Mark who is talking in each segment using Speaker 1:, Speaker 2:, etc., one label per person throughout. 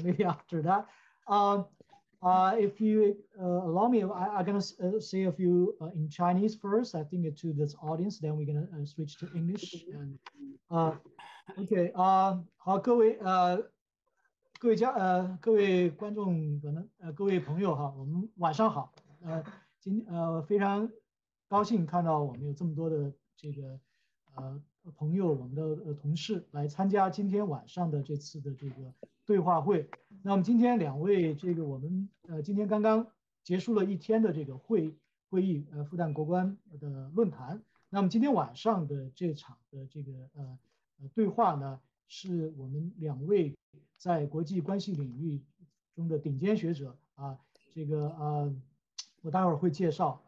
Speaker 1: maybe after that. If you allow me, I'm going to say a few in Chinese first, I think to this audience, then we're going to switch to English. And OK 好，各位观众各位朋友哈，我们晚上好。非常高兴看到我们有这么多的这个朋友，我们的同事来参加今天晚上的这次的这个对话会。那么今天两位我们今天刚刚结束了一天的这个会议，复旦国关的论坛。那么今天晚上的这场的这个对话呢，是我们两位在国际关系领域中的顶尖学者啊，我待会儿会介绍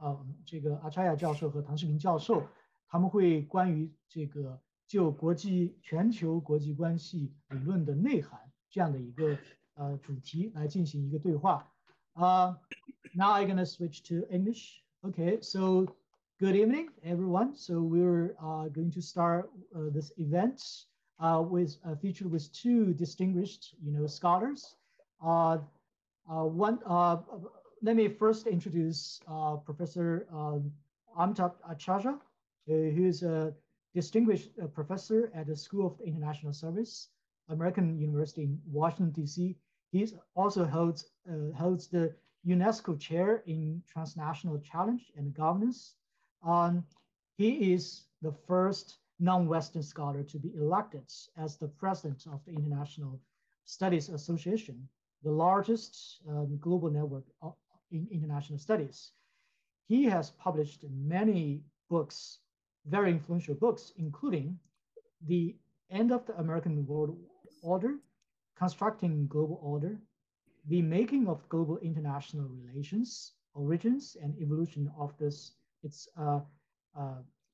Speaker 1: 这个阿查亚教授和唐世平教授，他们会关于就全球国际关系理论的内涵这样的一个主题来进行一个对话。Now I'm gonna switch to English. Okay, so good evening, everyone. So we're going to start this event featured with two distinguished, scholars. Let me first introduce Professor Amitabh Acharya, who is a distinguished professor at the School of International Service, American University in Washington, D.C. He also holds the UNESCO Chair in Transnational Challenge and Governance. He is the first non-Western scholar to be elected as the president of the International Studies Association, the largest global network in international studies. He has published many books, very influential books, including The End of the American World Order, Constructing Global Order, The Making of Global International Relations, Origins and Evolution of its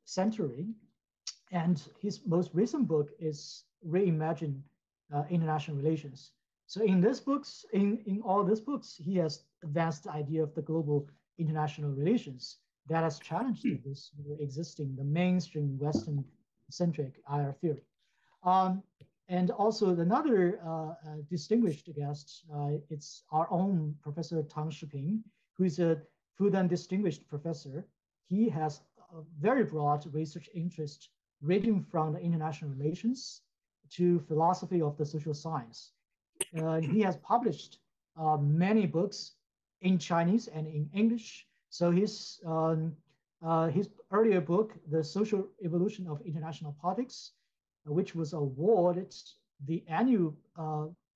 Speaker 1: century. And his most recent book is Reimagine International Relations. So in all these books, he has advanced the idea of the global international relations that has challenged this the mainstream Western-centric IR theory. And also another distinguished guest, it's our own Professor Tang Shiping, who is a Fudan Distinguished Professor. He has a very broad research interest ranging from the international relations to philosophy of the social science. He has published many books in Chinese and in English. So his earlier book, The Social Evolution of International Politics, which was awarded the annual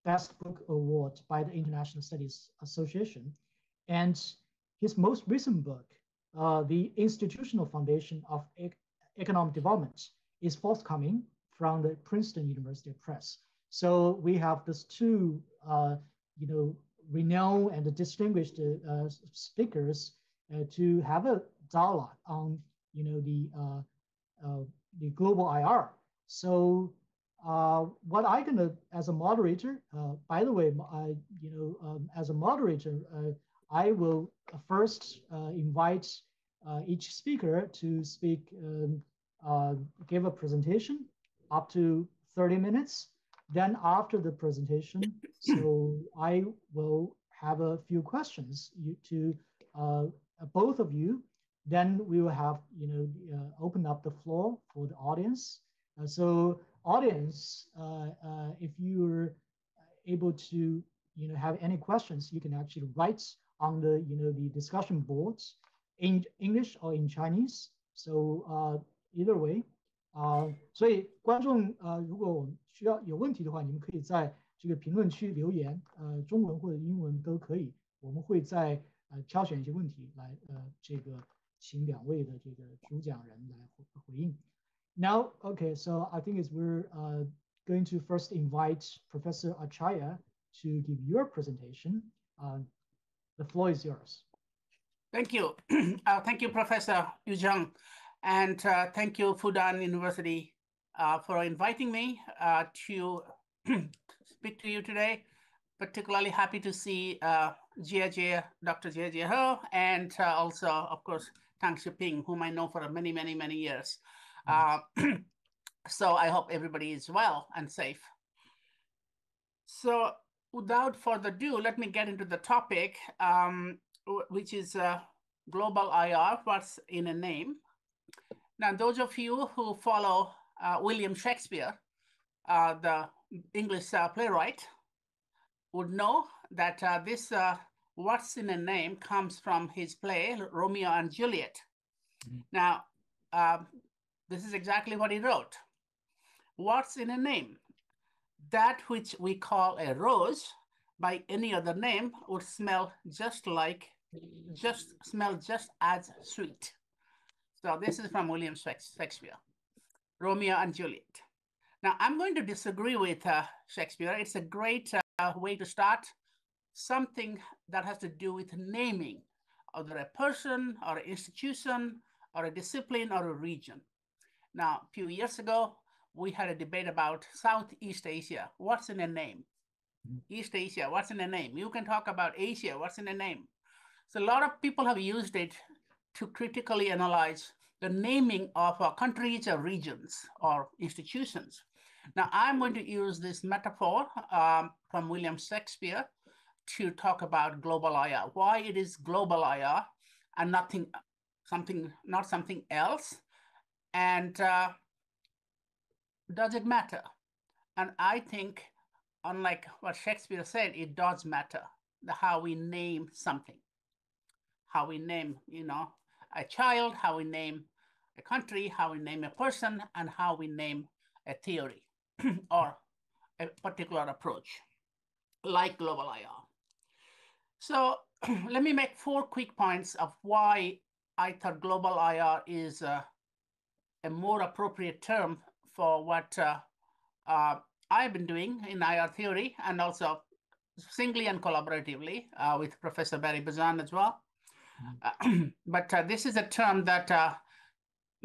Speaker 1: Best Book Award by the International Studies Association. And his most recent book, The Institutional Foundation of Economic Development, is forthcoming from the Princeton University Press. So we have these two, renowned and distinguished speakers to have a dialogue on, the global IR. So what I'm gonna, as a moderator, by the way, as a moderator, I will first invite each speaker to speak, give a presentation up to 30 minutes. Then after the presentation, so I will have a few questions to both of you. Then we will have, open up the floor for the audience. So audience, if you're able to, have any questions, you can actually write on the, the discussion boards in English or in Chinese. So either way. 所以观众如果我们需要有问题的话，你们可以在这个评论区留言，中文或者英文都可以。我们会在挑选一些问题来请两位的这个主讲人来回应。Now, okay, so I think we're going to first invite Professor Acharya to give your presentation. The floor is yours.
Speaker 2: Thank you. Thank you, Professor Yu Zheng. And thank you, Fudan University, for inviting me to speak to you today. Particularly happy to see Dr. Jie He, and also, of course, Tang Shiping, whom I know for many, many, many years. So I hope everybody is well and safe. So without further ado, let me get into the topic, which is global IR, what's in a name. Now, those of you who follow William Shakespeare, the English playwright, would know that this what's in a name comes from his play, Romeo and Juliet. Mm-hmm. Now, this is exactly what he wrote. What's in a name? That which we call a rose by any other name would smell just as sweet. So this is from William Shakespeare, Romeo and Juliet. Now, I'm going to disagree with Shakespeare. It's a great way to start something that has to do with naming, either a person or an institution or a discipline or a region. Now, a few years ago, we had a debate about Southeast Asia. What's in a name? East Asia, what's in a name? You can talk about Asia, what's in a name? So a lot of people have used it to critically analyze the naming of countries or regions or institutions. Now, I'm going to use this metaphor from William Shakespeare to talk about global IR, why it is global IR and not something else. And does it matter? And I think, unlike what Shakespeare said, it does matter, how we name something, how we name, a child, how we name a country, how we name a person, and how we name a theory or a particular approach, like global IR. So let me make 4 quick points of why I thought global IR is a more appropriate term for what I've been doing in IR theory, and also singly and collaboratively with Professor Barry Buzan as well. But this is a term that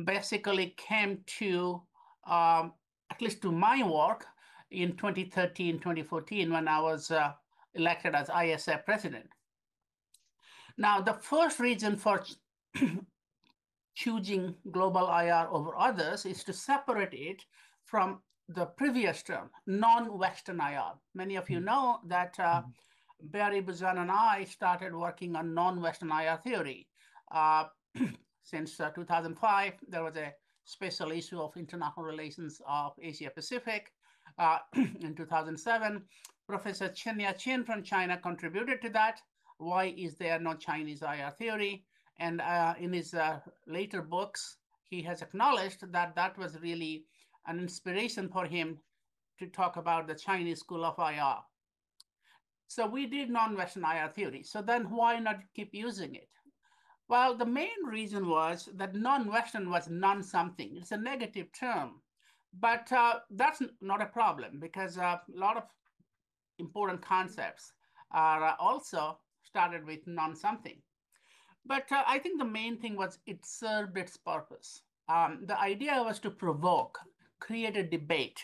Speaker 2: basically came to, at least to my work, in 2013, 2014, when I was elected as ISA president. Now, the first reason for choosing global IR over others is to separate it from the previous term, non-Western IR. Many of you know that Barry Buzan and I started working on non-Western IR theory. Since 2005, there was a special issue of international relations of Asia Pacific. In 2007, Professor Chenya Chin from China contributed to that. Why is there no Chinese IR theory? And in his later books, he has acknowledged that that was really an inspiration for him to talk about the Chinese school of IR. So we did non-Western IR theory. So then why not keep using it? Well, the main reason was that non-Western was non-something. It's a negative term, but that's not a problem, because a lot of important concepts are also started with non-something. But I think the main thing was it served its purpose. The idea was to provoke, create a debate.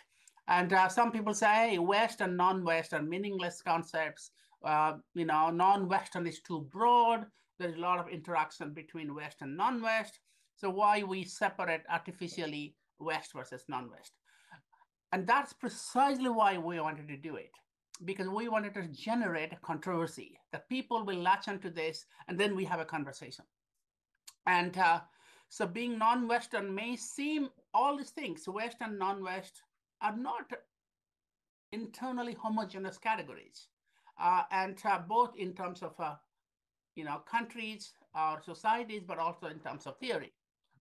Speaker 2: And some people say, hey, West and non-West are meaningless concepts. Non-Western is too broad. There's a lot of interaction between West and non-West. So why we separate artificially West versus non-West? And that's precisely why we wanted to do it, because we wanted to generate a controversy. The people will latch onto this, and then we have a conversation. And so being non-Western may seem all these things, West and non-West, are not internally homogeneous categories. And both in terms of countries or societies, but also in terms of theory.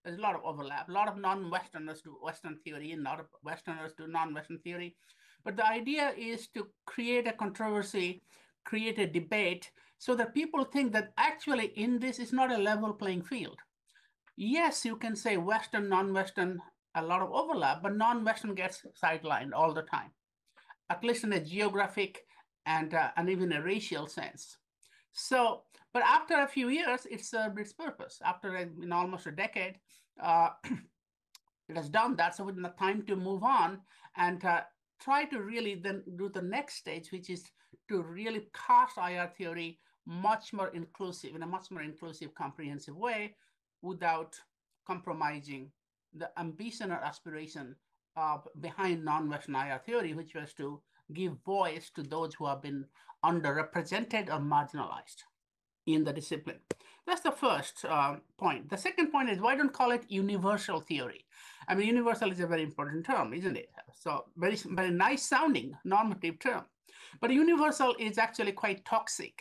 Speaker 2: There's a lot of overlap. A lot of non-Westerners do Western theory, and a lot of Westerners do non-Western theory. But the idea is to create a controversy, create a debate, so that people think that actually in this is not a level playing field. Yes, you can say Western, non-Western, a lot of overlap, but non-Western gets sidelined all the time, at least in a geographic and even a racial sense. So, but after a few years, it served its purpose. After almost a decade, it has done that. So it's time to move on and try to really then do the next stage, which is to really cast IR theory much more inclusive, in a much more inclusive, comprehensive way, without compromising the ambition or aspiration behind non-Western IR theory, which was to give voice to those who have been underrepresented or marginalized in the discipline. That's the first point. The second point is, why don't call it universal theory? I mean, universal is a very important term, isn't it? So very, very nice sounding normative term. But universal is actually quite toxic.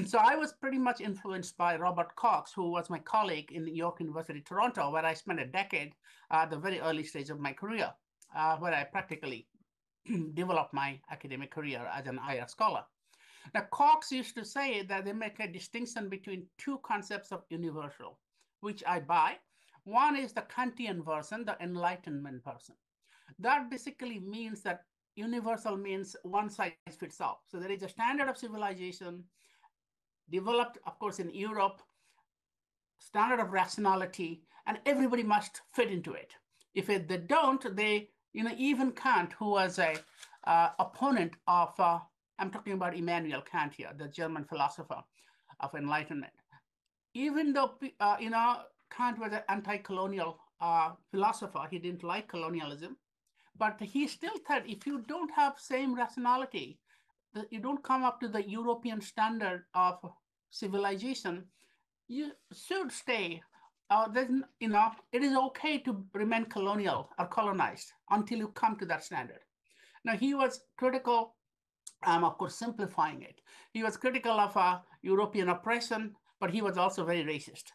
Speaker 2: So I was pretty much influenced by Robert Cox, who was my colleague in York University, Toronto, where I spent a decade at the very early stage of my career, where I practically developed my academic career as an IR scholar. Now, Cox used to say that they make a distinction between two concepts of universal, which I buy. One is the Kantian version, the Enlightenment version. That basically means that universal means one size fits all. So there is a standard of civilization developed, of course, in Europe, standard of rationality, and everybody must fit into it. If they don't, they, even Kant, who was a opponent of I'm talking about Immanuel Kant here, the German philosopher of Enlightenment. Even though, Kant was an anti-colonial philosopher, he didn't like colonialism, but he still thought if you don't have same rationality, you don't come up to the European standard of civilization, you should stay. It is okay to remain colonial or colonized until you come to that standard. Now, he was critical. I'm, of course, simplifying it. He was critical of European oppression, but he was also very racist.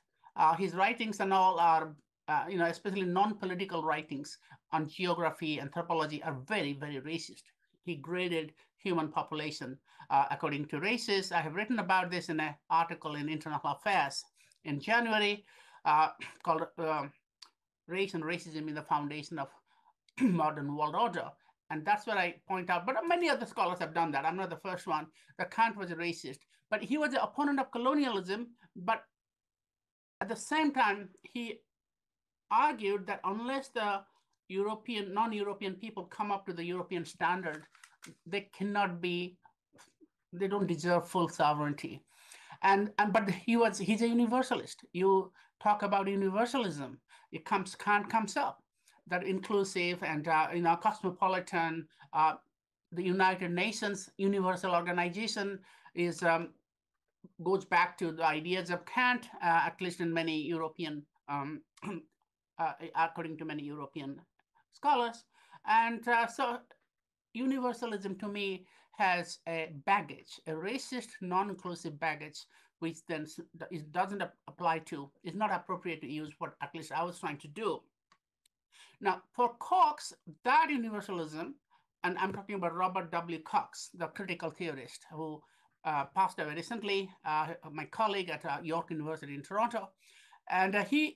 Speaker 2: His writings and all are, especially non-political writings on geography, anthropology, are very, very racist. He graded human population according to races. I have written about this in an article in International Affairs in January called Race and Racism in the Foundation of Modern World Order. And that's what I point out. But many other scholars have done that. I'm not the first one. That Kant was a racist, but he was an opponent of colonialism. But at the same time, he argued that unless the non-European people come up to the European standard, they don't deserve full sovereignty. But he's a universalist. You talk about universalism, Kant comes up. That inclusive and cosmopolitan, the United Nations Universal Organization goes back to the ideas of Kant, at least in many European, according to many European scholars. And so universalism to me has a baggage, a racist, non-inclusive baggage, which then doesn't apply to, is not appropriate to use what at least I was trying to do. Now, for Cox, that universalism, and I'm talking about Robert W. Cox, the critical theorist who passed away recently, my colleague at York University in Toronto, and he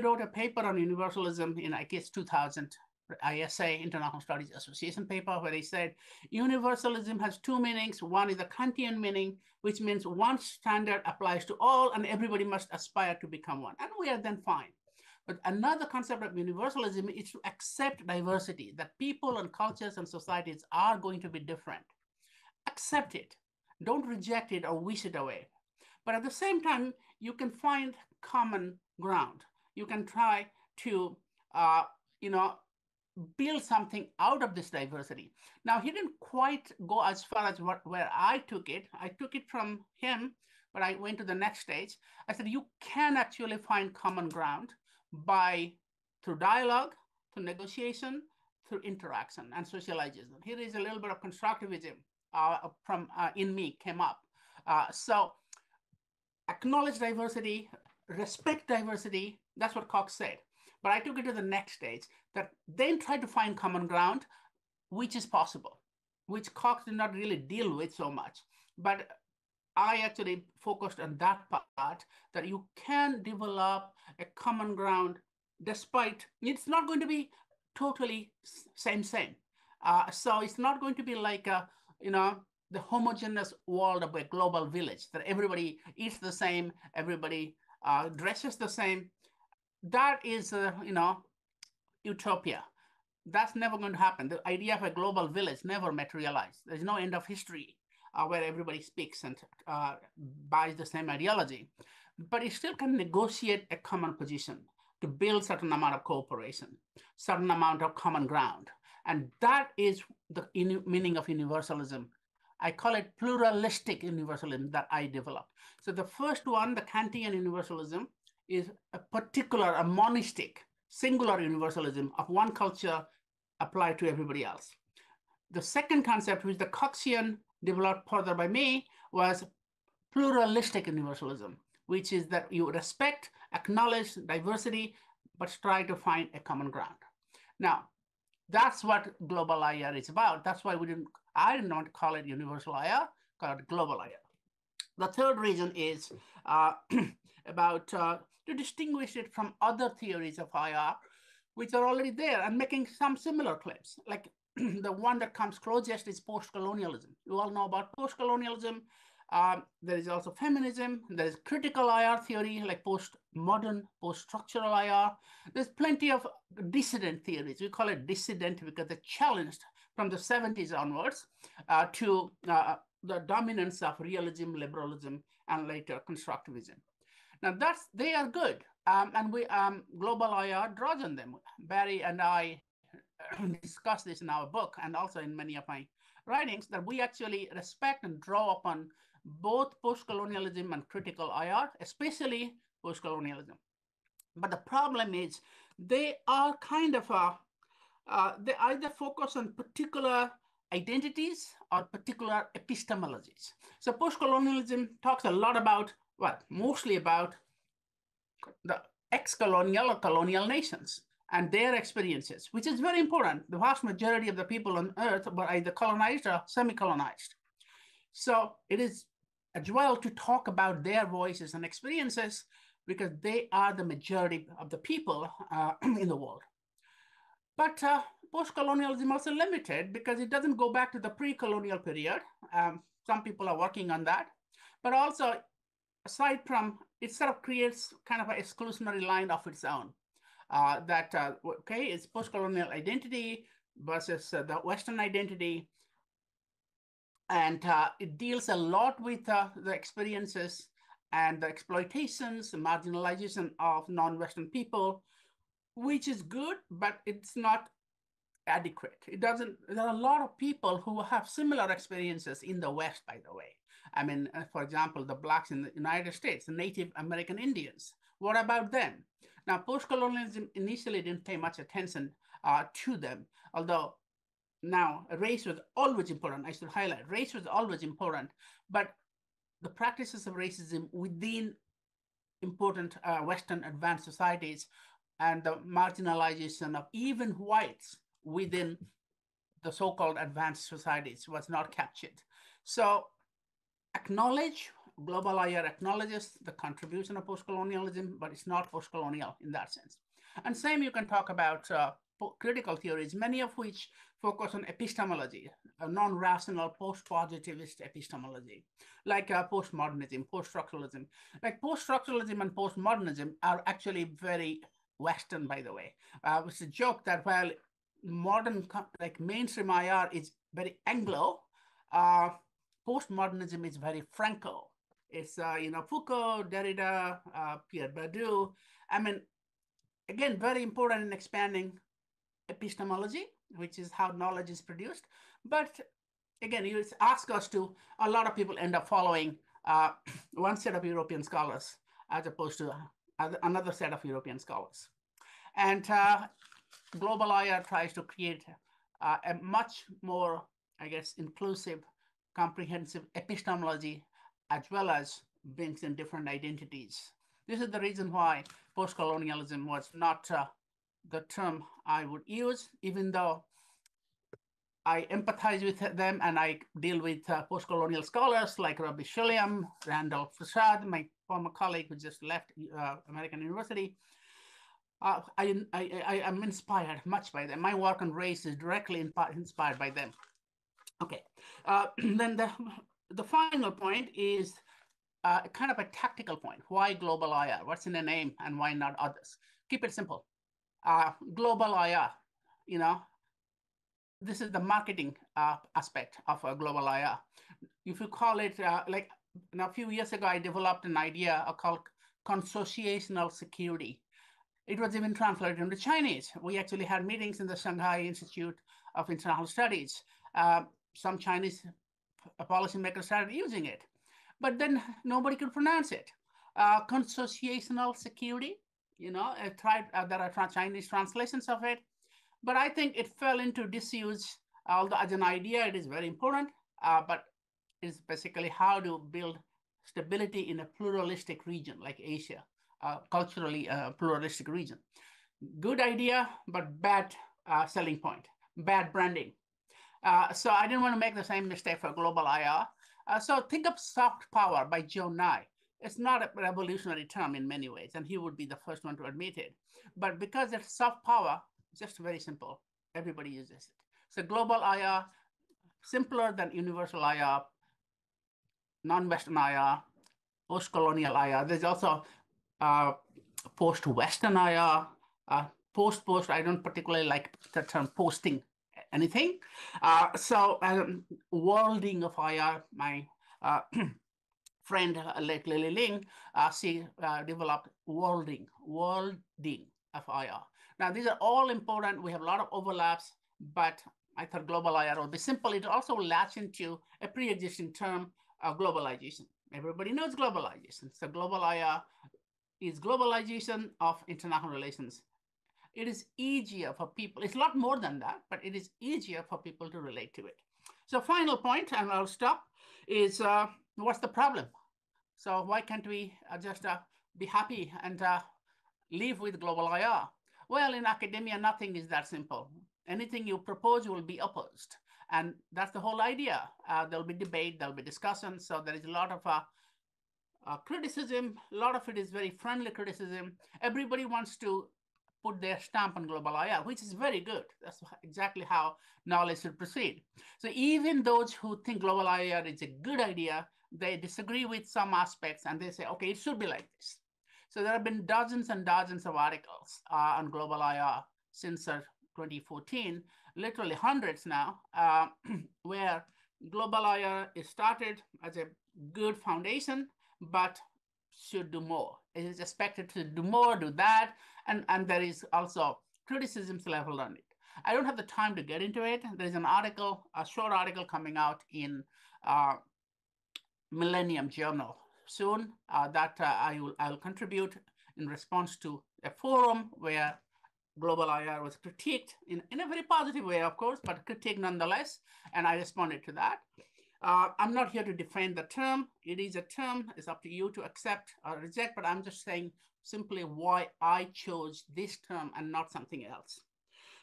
Speaker 2: wrote a paper on universalism in, I guess, 2000 ISA, International Studies Association paper, where he said universalism has two meanings. One is the Kantian meaning, which means one standard applies to all, and everybody must aspire to become one, and we are then fine. But another concept of universalism is to accept diversity, that people and cultures and societies are going to be different. Accept it. Don't reject it or wish it away. But at the same time, you can find common ground. You can try to, build something out of this diversity. Now, he didn't quite go as far as where I took it. I took it from him, but I went to the next stage. I said, you can actually find common ground through dialogue, through negotiation, through interaction and socialization. Here is a little bit of constructivism in me came up. So acknowledge diversity, respect diversity. That's what Cox said. But I took it to the next stage, that then try to find common ground, which is possible, which Cox did not really deal with so much. But I actually focused on that part, that you can develop a common ground despite, it's not going to be totally same. So it's not going to be like the homogeneous world of a global village, that everybody eats the same, everybody dresses the same. That is, utopia. That's never going to happen. The idea of a global village never materialized. There's no end of history where everybody speaks and buys the same ideology. But it still can negotiate a common position to build certain amount of cooperation, certain amount of common ground. And that is the meaning of universalism. I call it pluralistic universalism that I developed. So the first one, the Kantian universalism, is a particular, a monistic, singular universalism of one culture applied to everybody else. The second concept, which the Coxian developed further by me, was pluralistic universalism, which is that you respect, acknowledge diversity, but try to find a common ground. Now, that's what global IR is about. That's why I didn't want to call it universal IR, call it global IR. The third reason is about to distinguish it from other theories of IR, which are already there and making some similar claims. Like the one that comes closest is post-colonialism. You all know about post-colonialism. There is also feminism. There is critical IR theory, like post-modern, post-structural IR. There's plenty of dissident theories. We call it dissident because they're challenged from the 70s onwards to the dominance of realism, liberalism, and later constructivism. Now they are good, and we global IR draws on them. Barry and I discuss this in our book and also in many of my writings, that we actually respect and draw upon both post-colonialism and critical IR, especially post-colonialism. But the problem is they are kind of they either focus on particular identities or particular epistemologies. So post-colonialism talks a lot about, mostly about the ex-colonial or colonial nations and their experiences, which is very important. The vast majority of the people on Earth were either colonized or semi-colonized. So it is as well to talk about their voices and experiences because they are the majority of the people in the world. But post-colonialism also limited because it doesn't go back to the pre-colonial period. Some people are working on that. But also, aside from, it sort of creates kind of an exclusionary line of its own. It's post-colonial identity versus the Western identity. And it deals a lot with the experiences and the exploitations, the marginalization of non-Western people, which is good, but it's not adequate. There are a lot of people who have similar experiences in the West, by the way. I mean, for example, the Blacks in the United States, the Native American Indians. What about them? Now, post-colonialism initially didn't pay much attention to them, although now race was always important. I should highlight, race was always important, but the practices of racism within important Western advanced societies and the marginalization of even whites within the so-called advanced societies was not captured. So global IR acknowledges the contribution of post-colonialism, but it's not post-colonial in that sense. And same you can talk about critical theories, many of which focus on epistemology, a non-rational post-positivist epistemology, like postmodernism, post-structuralism. Like post-structuralism and postmodernism are actually very Western, by the way. It's a joke that while modern, like mainstream IR is very Anglo, postmodernism is very Franco. It's, Foucault, Derrida, Pierre Bourdieu. I mean, again, very important in expanding epistemology, which is how knowledge is produced. But again, you ask us to, a lot of people end up following one set of European scholars as opposed to another set of European scholars. And global IR tries to create a much more, I guess, inclusive, comprehensive epistemology, as well as brings in different identities. This is the reason why post-colonialism was not the term I would use, even though I empathize with them and I deal with post-colonial scholars like Rabbi Shuliam, Randolph Prasad, my former colleague who just left American University. I am inspired much by them. My work on race is directly inspired by them. Okay, then the final point is kind of a tactical point. Why global IR? What's in the name and why not others? Keep it simple. Global IR, this is the marketing aspect of a global IR. If you call it, a few years ago, I developed an idea called consociational security. It was even translated into Chinese. We actually had meetings in the Shanghai Institute of international studies. Some Chinese policymakers started using it, but then nobody could pronounce it. Consociational security, I tried, there are Chinese translations of it, but I think it fell into disuse. Although as an idea, it is very important, but it's basically how to build stability in a pluralistic region like Asia, culturally pluralistic region. Good idea, but bad selling point, bad branding. So I didn't want to make the same mistake for global IR. So think of soft power by Joe Nye. It's not a revolutionary term in many ways, and he would be the first one to admit it. But because it's soft power, just very simple, everybody uses it. So global IR, simpler than universal IR, non-Western IR, post-colonial IR. There's also post-Western IR, post-post. I don't particularly like the term posting anything. So worlding of IR, my friend like Lily Ling, she developed worlding of IR. Now, these are all important. We have a lot of overlaps, but I thought global IR would be simple. It also latch into a pre-existing term, globalization. Everybody knows globalization. So global IR is globalization of international relations. It is easier for people. It's a lot more than that, but it is easier for people to relate to it. So final point, and I'll stop, is what's the problem? So why can't we just be happy and live with global IR? Well, in academia, nothing is that simple. Anything you propose will be opposed. And that's the whole idea. There'll be debate, there'll be discussion. So there is a lot of criticism. A lot of it is very friendly criticism. Everybody wants to put their stamp on global IR, which is very good. That's exactly how knowledge should proceed. So even those who think global IR is a good idea, they disagree with some aspects and they say, okay, it should be like this. So there have been dozens and dozens of articles on global IR since 2014, literally hundreds now, where global IR is started as a good foundation, but should do more. It is expected to do more, do that, and there is also criticisms leveled on it. I don't have the time to get into it. There's an article, a short article coming out in Millennium Journal soon that I'll contribute in response to a forum where global IR was critiqued in a very positive way, of course, but critiqued nonetheless, and I responded to that. I'm not here to defend the term. It is a term. It's up to you to accept or reject, but I'm just saying simply why I chose this term and not something else.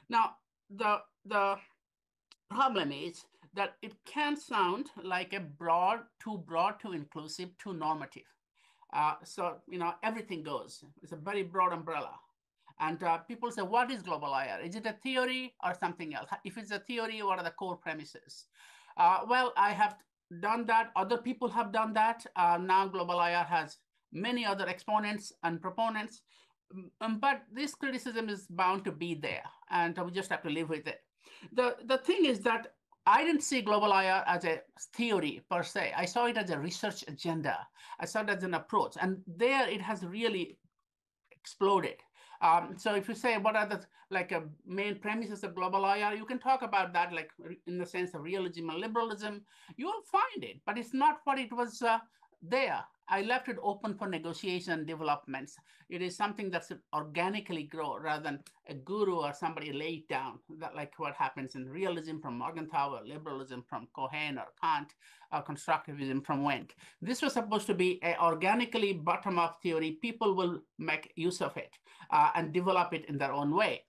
Speaker 2: Now, the problem is that it can sound like a too broad, too inclusive, too normative. So, everything goes. It's a very broad umbrella. And people say, what is global IR? Is it a theory or something else? If it's a theory, what are the core premises? Well, I have done that. Other people have done that. Now global IR has many other exponents and proponents. But this criticism is bound to be there, and we just have to live with it. The thing is that I didn't see global IR as a theory per se. I saw it as a research agenda. I saw it as an approach. And there it has really exploded. So if you say what are the main premises of global IR, you can talk about that like in the sense of realism and liberalism. You will find it, but it's not what it was there. I left it open for negotiation developments. It is something that should organically grow rather than a guru or somebody laid down, that like what happens in realism from Morgenthau, liberalism from Cohen or Kant, or constructivism from Wendt. This was supposed to be an organically bottom-up theory. People will make use of it and develop it in their own way.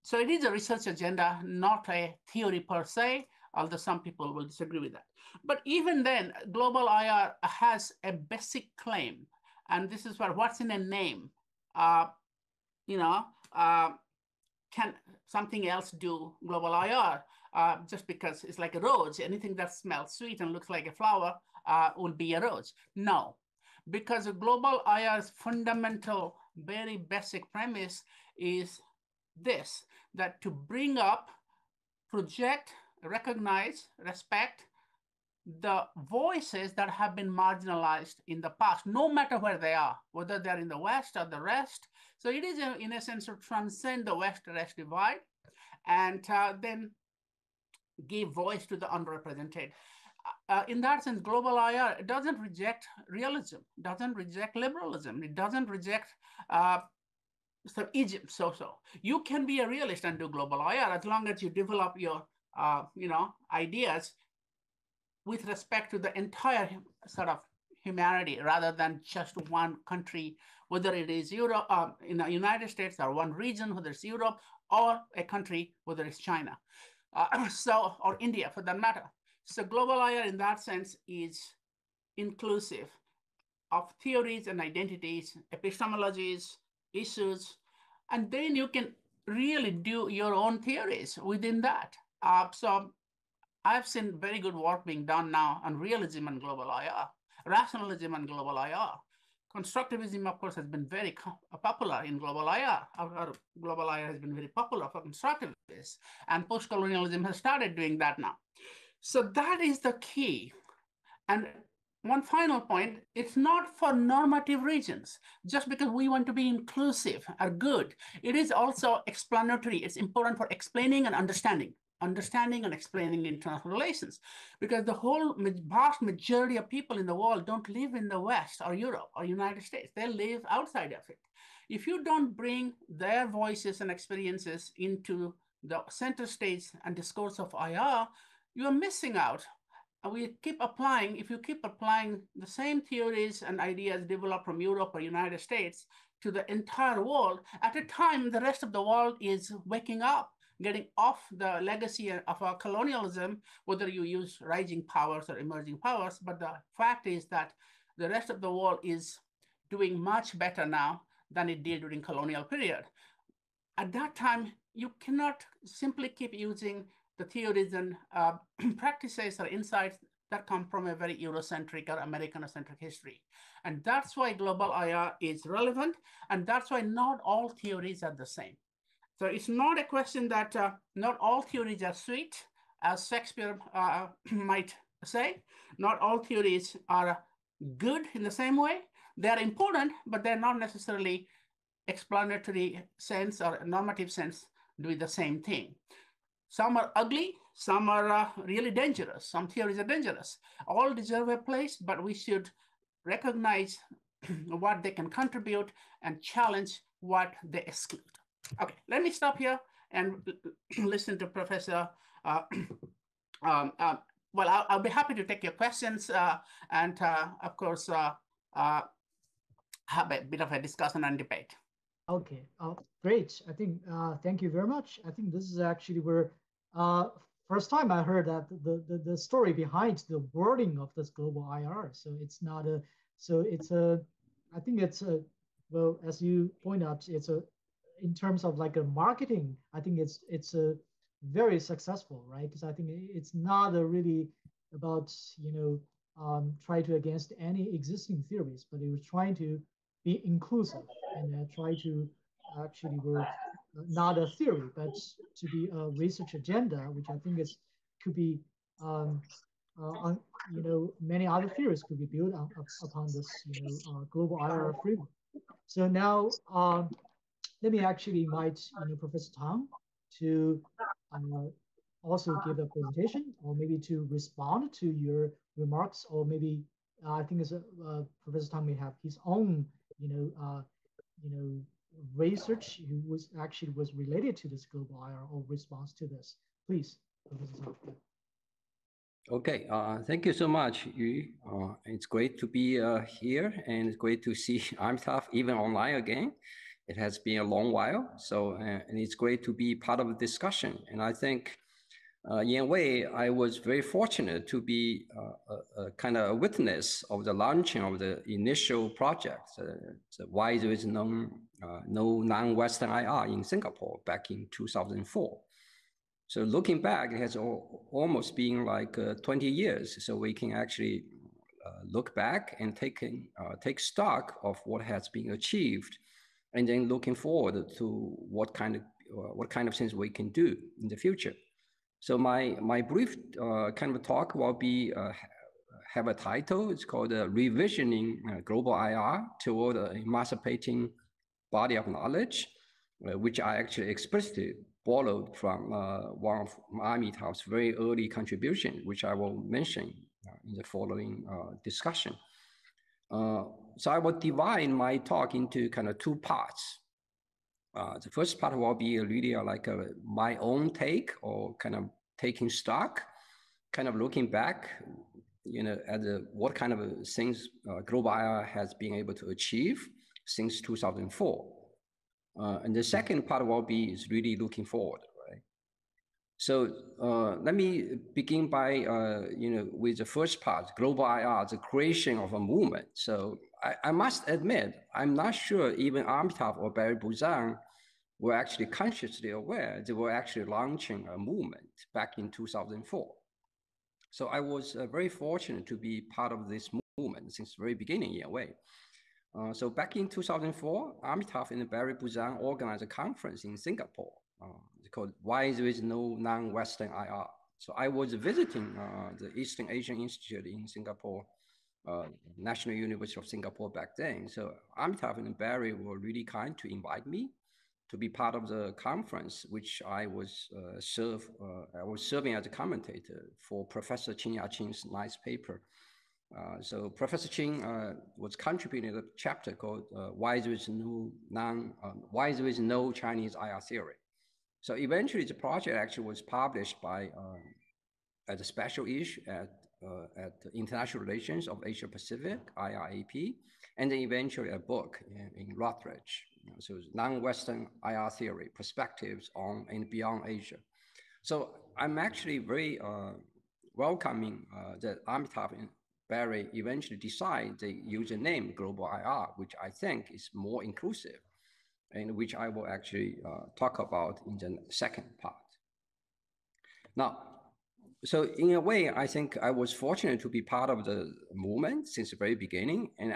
Speaker 2: So it is a research agenda, not a theory per se, although some people will disagree with that. But even then, global IR has a basic claim, and this is what's in a name. Can something else do global IR? Just because it's like a rose, anything that smells sweet and looks like a flower will be a rose. No, because a global IR's fundamental, very basic premise is this, that to bring up, project, recognize, respect the voices that have been marginalized in the past, no matter where they are, whether they're in the West or the rest. So it is, in a sense, to transcend the West-Rest divide and then give voice to the underrepresented. In that sense, global IR doesn't reject realism, doesn't reject liberalism, it doesn't reject Egypt. So you can be a realist and do global IR as long as you develop your ideas with respect to the entire sort of humanity rather than just one country, whether it is Europe, in the United States, or one region, whether it's Europe, or a country, whether it's China, or India for that matter. So global IR in that sense is inclusive of theories and identities, epistemologies, issues, and then you can really do your own theories within that. So I've seen very good work being done now on realism and global IR, rationalism and global IR. Constructivism, of course, has been very popular in global IR. Global IR has been very popular for constructivists, and post-colonialism has started doing that now. So that is the key. And one final point, it's not for normative reasons, just because we want to be inclusive or good. It is also explanatory. It's important for explaining and understanding and explaining international relations, because the whole vast majority of people in the world don't live in the West or Europe or United States. They live outside of it. If you don't bring their voices and experiences into the center stage and discourse of IR, you are missing out. And we keep applying, if you keep applying the same theories and ideas developed from Europe or United States to the entire world, at a time the rest of the world is waking up, getting off the legacy of our colonialism, whether you use rising powers or emerging powers. But the fact is that the rest of the world is doing much better now than it did during colonial period. At that time, you cannot simply keep using the theories and practices or insights that come from a very Eurocentric or American-centric history. And that's why global IR is relevant, and that's why not all theories are the same. So it's not a question that not all theories are sweet, as Shakespeare might say. Not all theories are good in the same way. They're important, but they're not necessarily explanatory sense or normative sense doing the same thing. Some are ugly, some are really dangerous. Some theories are dangerous. All deserve a place, but we should recognize what they can contribute and challenge what they exclude. Okay, let me stop here and listen to Professor. Well, I'll be happy to take your questions and, of course, have a bit of a discussion and debate.
Speaker 1: Okay, great. I think, thank you very much. I think this is actually where first time I heard that the story behind the wording of this global IR. So it's not a, so it's a, I think it's a, well, as you point out, it's a, in terms of like a marketing, I think it's a very successful, right? Because I think it's not a really about, try to against any existing theories, but it was trying to be inclusive and try to actually work not a theory, but to be a research agenda, which I think is could be, many other theories could be built upon this, global IR framework. So now, let me actually invite, Professor Tang to also give a presentation, or maybe to respond to your remarks, or maybe I think Professor Tang may have his own, research who was related to this global IR or response to this. Please, Professor Tang.
Speaker 3: Okay, thank you so much, Yu. It's great to be here, and it's great to see Amitav even online again. It has been a long while, so and it's great to be part of the discussion. And I think, in a way, I was very fortunate to be a kind of a witness of the launching of the initial project, why there is no non-Western IR in Singapore back in 2004. So looking back, it has almost been like 20 years. So we can actually look back and take stock of what has been achieved, and then looking forward to what kind of things we can do in the future. So my brief kind of talk will be have a title. It's called Revisioning Global IR Toward an Emancipating Body of Knowledge, which I actually explicitly borrowed from one of Amitav's very early contributions, which I will mention in the following discussion. So I will divide my talk into kind of two parts. The first part will be really like my own take, or kind of taking stock, kind of looking back, at what kind of things Global IR has been able to achieve since 2004. And the second part will be is really looking forward, right? So let me begin by, with the first part, Global IR, the creation of a movement. So I must admit, I'm not sure even Amitav or Barry Buzan were actually consciously aware they were actually launching a movement back in 2004. So I was very fortunate to be part of this movement since the very beginning in a way. So back in 2004, Amitav and Barry Buzan organized a conference in Singapore. It's called Why There Is No Non-Western IR. So I was visiting the Eastern Asian Institute in Singapore, National University of Singapore back then. So Amitav and Barry were really kind to invite me to be part of the conference, which I was serving as a commentator for Professor Qin Yaqing's nice paper. So Professor Qin was contributing a chapter called Why There Is No Chinese IR Theory. So eventually the project actually was published by as a special issue at International Relations of Asia Pacific, IRAP, and then eventually a book in Routledge. So it's Non-Western IR Theory, Perspectives on and Beyond Asia. So I'm actually very welcoming that Amitav and Barry eventually decide they use the name Global IR, which I think is more inclusive, and which I will actually talk about in the second part. Now, so in a way, I think I was fortunate to be part of the movement since the very beginning, and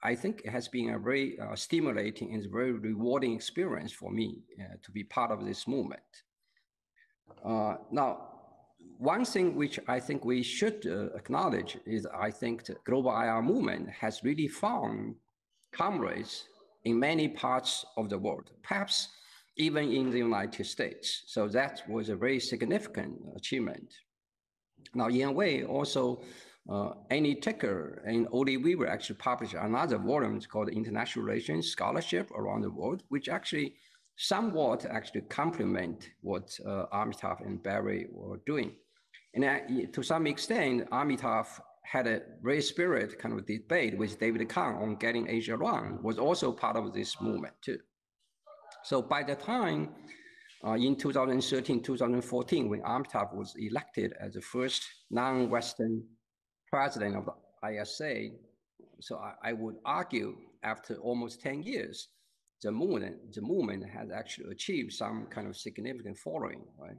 Speaker 3: I think it has been a very stimulating and very rewarding experience for me to be part of this movement. Now, one thing which I think we should acknowledge is I think the Global IR movement has really found comrades in many parts of the world, perhaps even in the United States. So that was a very significant achievement. Now, in a way, also, Annie Ticker and Oli Weaver actually published another volume called International Relations Scholarship Around the World, which actually somewhat actually complement what Amitav and Barry were doing. And to some extent, Amitav had a very spirited kind of debate with David Kang on getting Asia wrong, was also part of this movement too. So by the time in 2013, 2014, when Amitav was elected as the first non-Western president of the ISA, so I would argue after almost 10 years, the movement has actually achieved some kind of significant following, right?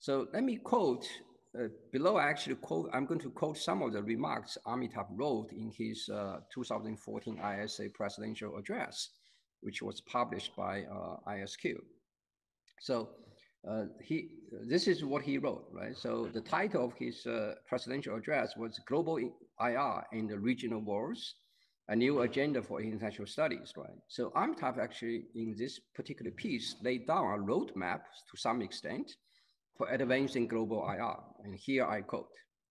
Speaker 3: So let me quote, below I actually quote, I'm going to quote some of the remarks Amitav wrote in his 2014 ISA presidential address, which was published by ISQ. So this is what he wrote, right? So the title of his presidential address was Global IR in the Regional Worlds, a New Agenda for International Studies, right? So Amitav actually in this particular piece laid down a roadmap to some extent for advancing global IR. And here I quote.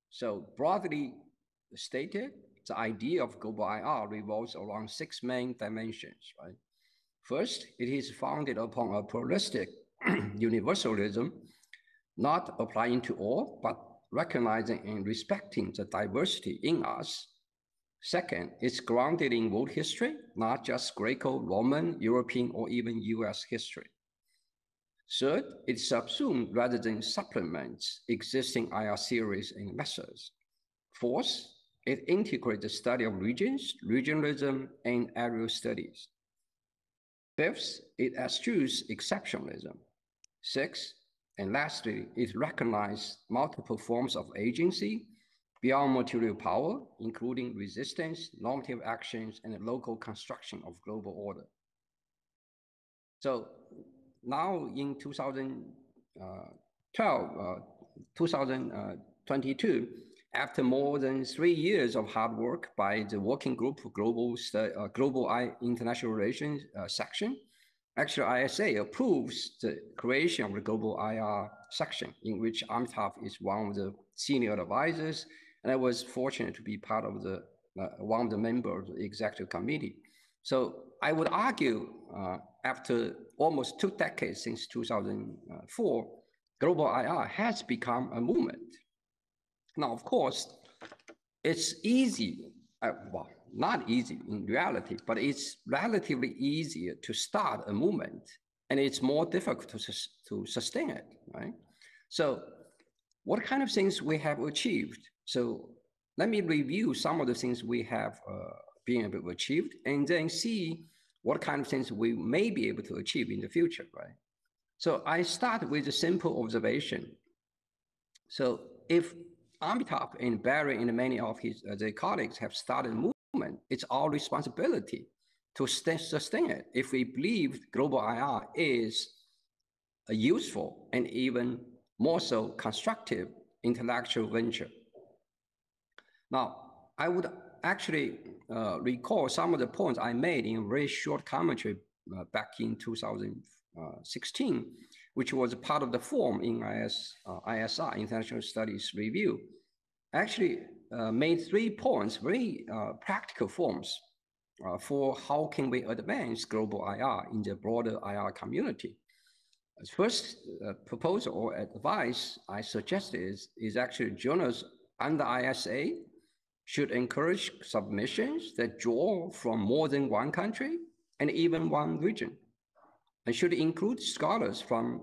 Speaker 3: So broadly stated, the idea of global IR revolves around 6 main dimensions, right? First, it is founded upon a pluralistic universalism, not applying to all, but recognizing and respecting the diversity in us. Second, it's grounded in world history, not just Greco-Roman, European, or even US history. Third, it subsumes rather than supplements existing IR theories and methods. Fourth, it integrates the study of regions, regionalism, and area studies. Fifth, it eschews exceptionalism. Sixth, and lastly, it recognizes multiple forms of agency beyond material power, including resistance, normative actions, and the local construction of global order. So now in 2022, after more than 3 years of hard work by the Working Group for Global International Relations section, Actually, ISA approves the creation of the global IR section, in which Amitav is one of the senior advisors, and I was fortunate to be part of the one of the members of the executive committee. So I would argue, after almost 2 decades since 2004, global IR has become a movement. Now, of course, it's easy, well, not easy in reality, but it's relatively easier to start a movement, and it's more difficult to sustain it, right? So what kind of things we have achieved? So let me review some of the things we have been able to achieve, and then see what kind of things we may be able to achieve in the future, right? So I start with a simple observation. So if Amitav and Barry and many of his their colleagues have started a movement, it's our responsibility to sustain it if we believe global IR is a useful and even more so constructive intellectual venture. Now, I would actually recall some of the points I made in a very short commentary back in 2016, which was part of the form in ISR, International Studies Review. I actually made 3 points, very practical forms for how can we advance global IR in the broader IR community. The first proposal or advice I suggested is actually journals under ISA should encourage submissions that draw from more than one country and even one region, and should include scholars from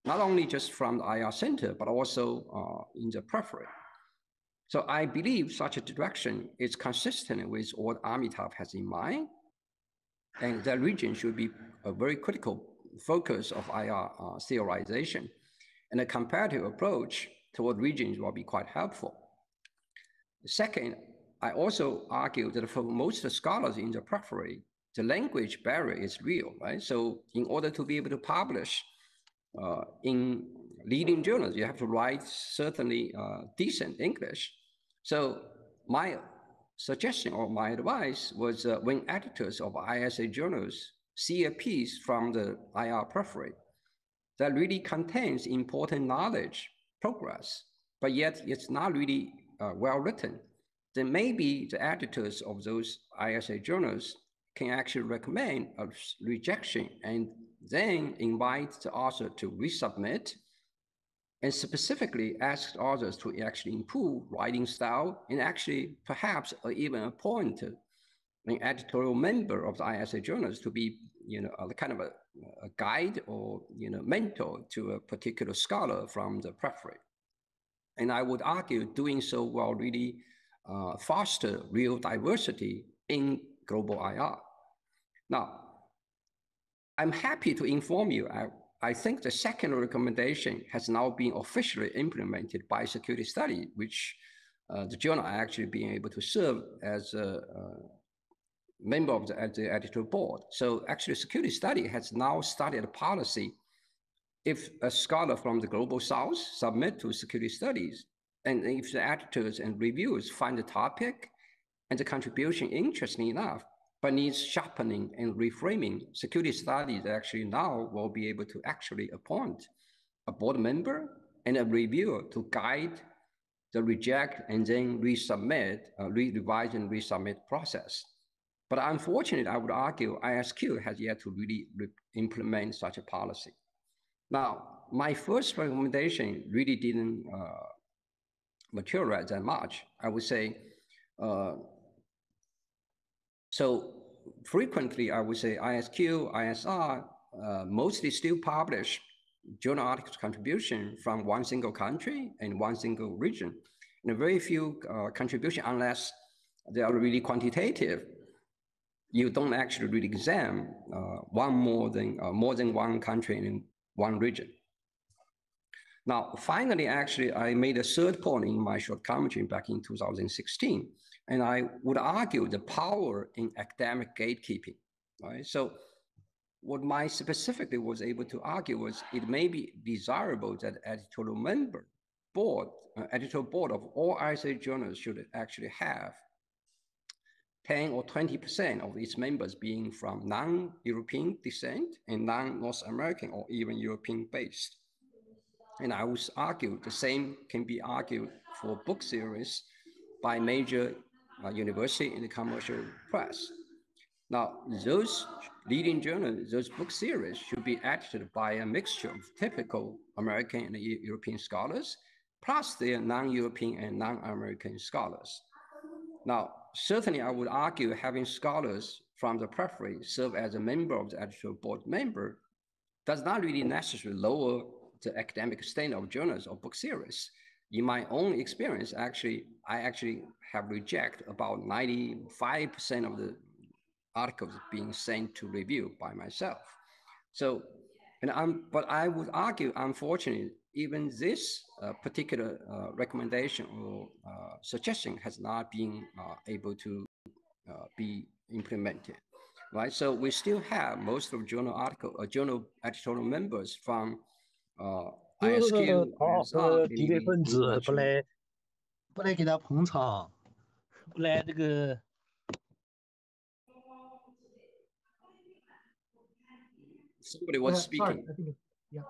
Speaker 3: not only just from the IR Center, but also in the periphery. So I believe such a direction is consistent with what Amitav has in mind, and that region should be a very critical focus of IR theorization, and a comparative approach toward regions will be quite helpful. Second, I also argue that for most scholars in the periphery, the language barrier is real, right? So in order to be able to publish in leading journals, you have to write certainly decent English. So my suggestion or my advice was when editors of ISA journals see a piece from the IR periphery that really contains important knowledge, progress, but yet it's not really well written, then maybe the editors of those ISA journals can actually recommend a rejection and then invite the author to resubmit, and specifically ask authors to actually improve writing style, and actually perhaps even appoint an editorial member of the ISA journals to be, a kind of a guide or, mentor to a particular scholar from the periphery. And I would argue doing so will really foster real diversity in global IR. Now, I'm happy to inform you, I think the second recommendation has now been officially implemented by Security Study, which the journal are actually being able to serve as a member of the editorial board. So actually Security Study has now started a policy. If a scholar from the Global South submit to Security Studies, and if the editors and reviewers find the topic and the contribution interesting enough, but needs sharpening and reframing, Security Studies actually now will be able to actually appoint a board member and a reviewer to guide the reject and then resubmit, revise and resubmit process. But unfortunately, I would argue ISQ has yet to really implement such a policy. Now, my first recommendation really didn't materialize that much. I would say, so frequently, I would say ISQ, ISR mostly still publish journal articles contribution from one single country and one single region, and very few contribution unless they are really quantitative. You don't actually really examine more than one country in one region. Now, finally, actually, I made a third point in my short commentary back in 2016, and I would argue the power in academic gatekeeping, right? So what my specifically was able to argue was it may be desirable that editorial board of all ISA journals should actually have 10 or 20% of its members being from non-European descent and non-North American or even European based. And I would argue the same can be argued for book series by major university in the commercial press. Now, those leading journals, those book series should be edited by a mixture of typical American and European scholars, plus their non-European and non-American scholars. Now, certainly I would argue having scholars from the periphery serve as a member of the editorial board member does not really necessarily lower the academic standard of journals or book series. In my own experience, I actually have rejected about 95% of the articles being sent to review by myself. So, but I would argue, unfortunately, even this particular recommendation or suggestion has not been able to be implemented, right? So we still have most of journal editorial members from
Speaker 4: 这个
Speaker 3: ISQ,
Speaker 4: 敌对分子不来给他捧场，不来这个。
Speaker 3: Somebody was speaking.
Speaker 1: Sorry, I think yeah.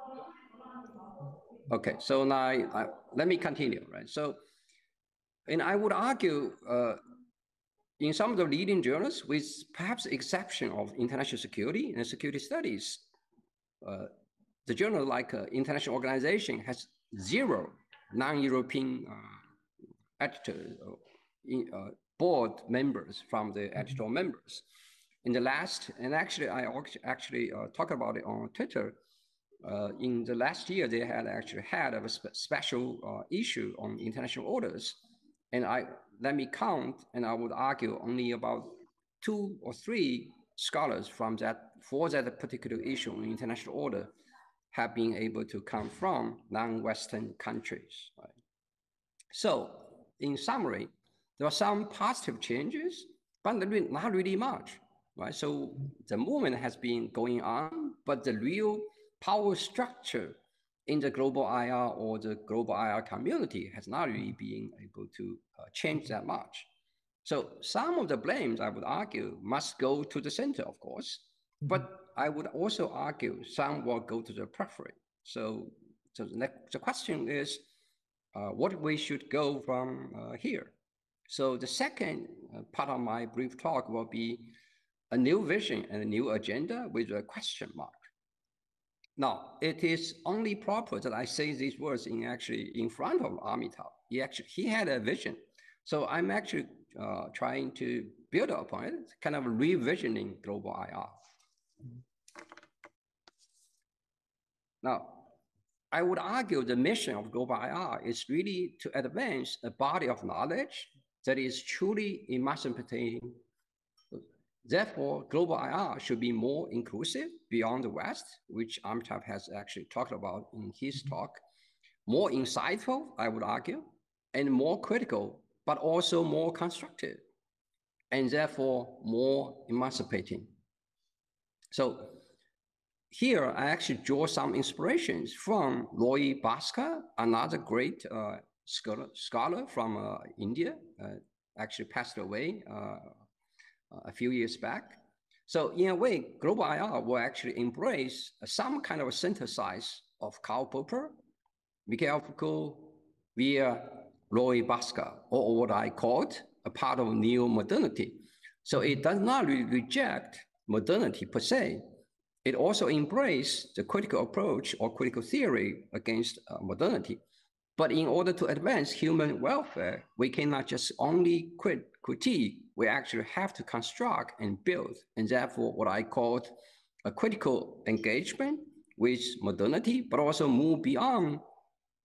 Speaker 3: Okay, so now let me continue, right? So, and I would argue in some of the leading journals, with perhaps the exception of international security and security studies, the journal like International Organization has 0 non-European editors, board members from the editorial members. In the last, and actually I actually talked about it on Twitter, in the last year, they had actually had a special issue on international orders. And let me count, and I would argue only about 2 or 3 scholars from for that particular issue on international order have been able to come from non-Western countries. Right? So in summary, there are some positive changes, but not really much. Right? So the movement has been going on, but the real power structure in the global IR or the global IR community has not really been able to change that much. So some of the blames, I would argue, must go to the center, of course, but I would also argue some will go to the periphery. So the question is, what we should go from here. So the second part of my brief talk will be a new vision and a new agenda with a question mark. Now, it is only proper that I say these words in front of Amitav. He had a vision. So I'm actually trying to build upon it, kind of revisioning global IR. Now, I would argue the mission of global IR is really to advance a body of knowledge that is truly emancipating. Therefore, global IR should be more inclusive beyond the West, which Amitav has actually talked about in his talk, more insightful, I would argue, and more critical, but also more constructive, and therefore more emancipating. So here, I actually draw some inspirations from Roy Bhaskar, another great scholar from India, actually passed away a few years back. So in a way, global IR will actually embrace some kind of a synthesis of Karl Popper, Mikhail Foucault, via Roy Bhaskar, or what I called a part of neo-modernity. So it does not really reject modernity per se. It also embraces the critical approach or critical theory against modernity. But in order to advance human welfare, we cannot just only critique, we actually have to construct and build, and therefore what I called a critical engagement with modernity, but also move beyond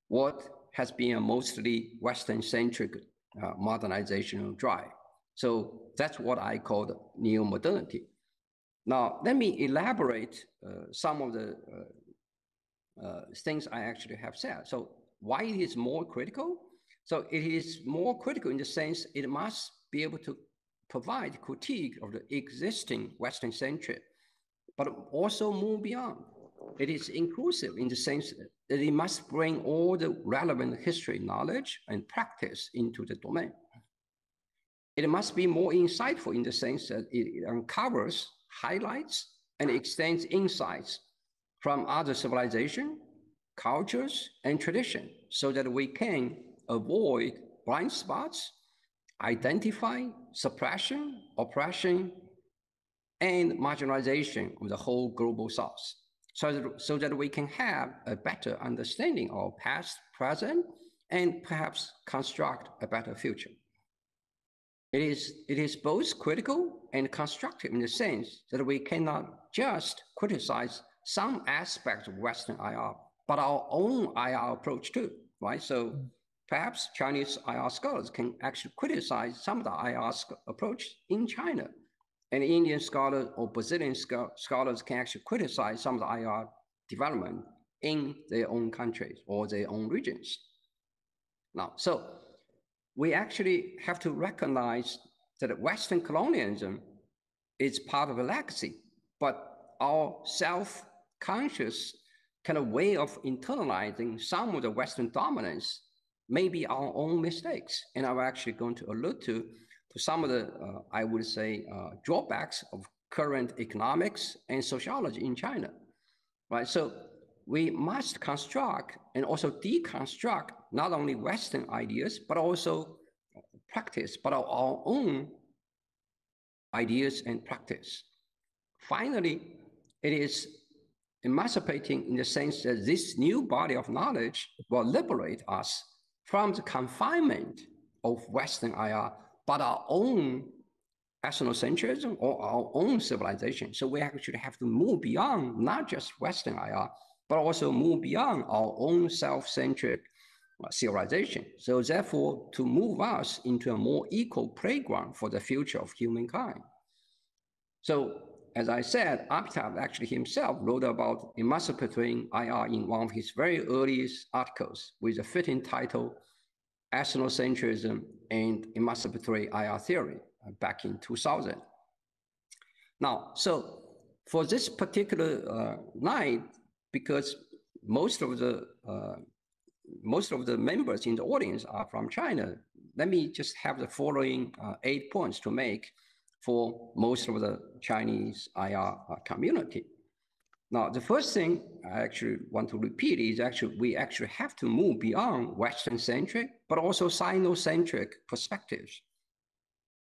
Speaker 3: what has been a mostly Western-centric modernizational drive. So that's what I call neo-modernity. Now, let me elaborate some of the things I actually have said. So why it is more critical? So it is more critical in the sense it must be able to provide critique of the existing Western-centric, but also move beyond. It is inclusive in the sense that it must bring all the relevant history, knowledge, and practice into the domain. It must be more insightful in the sense that it uncovers, highlights, and extends insights from other civilizations, cultures, and tradition, so that we can avoid blind spots, identify suppression, oppression, and marginalization of the whole global south, so that we can have a better understanding of past, present, and perhaps construct a better future. It is both critical and constructive in the sense that we cannot just criticize some aspects of Western IR, but our own IR approach too, right? So perhaps Chinese IR scholars can actually criticize some of the IR approach in China, and Indian scholars or Brazilian scholars can actually criticize some of the IR development in their own countries or their own regions. Now, so we actually have to recognize that Western colonialism is part of a legacy, but our self-conscious kind of way of internalizing some of the Western dominance may be our own mistakes. And I'm actually going to allude to some of the, I would say, drawbacks of current economics and sociology in China, right? So we must construct and also deconstruct not only Western ideas, but also practice, but our own ideas and practice. Finally, it is emancipating in the sense that this new body of knowledge will liberate us from the confinement of Western IR, but our own ethnocentrism or our own civilization. So we actually have to move beyond not just Western IR, but also move beyond our own self-centric civilization. So therefore, to move us into a more equal playground for the future of humankind. So as I said, Amitabh actually himself wrote about emancipating IR in one of his very earliest articles with a fitting title, Ethnocentrism and Emancipatory IR Theory, back in 2000. Now, so for this particular night, because most of the members in the audience are from China, let me just have the following 8 points to make for most of the Chinese IR community. Now, the first thing I actually want to repeat is we actually have to move beyond Western-centric, but also Sino-centric perspectives.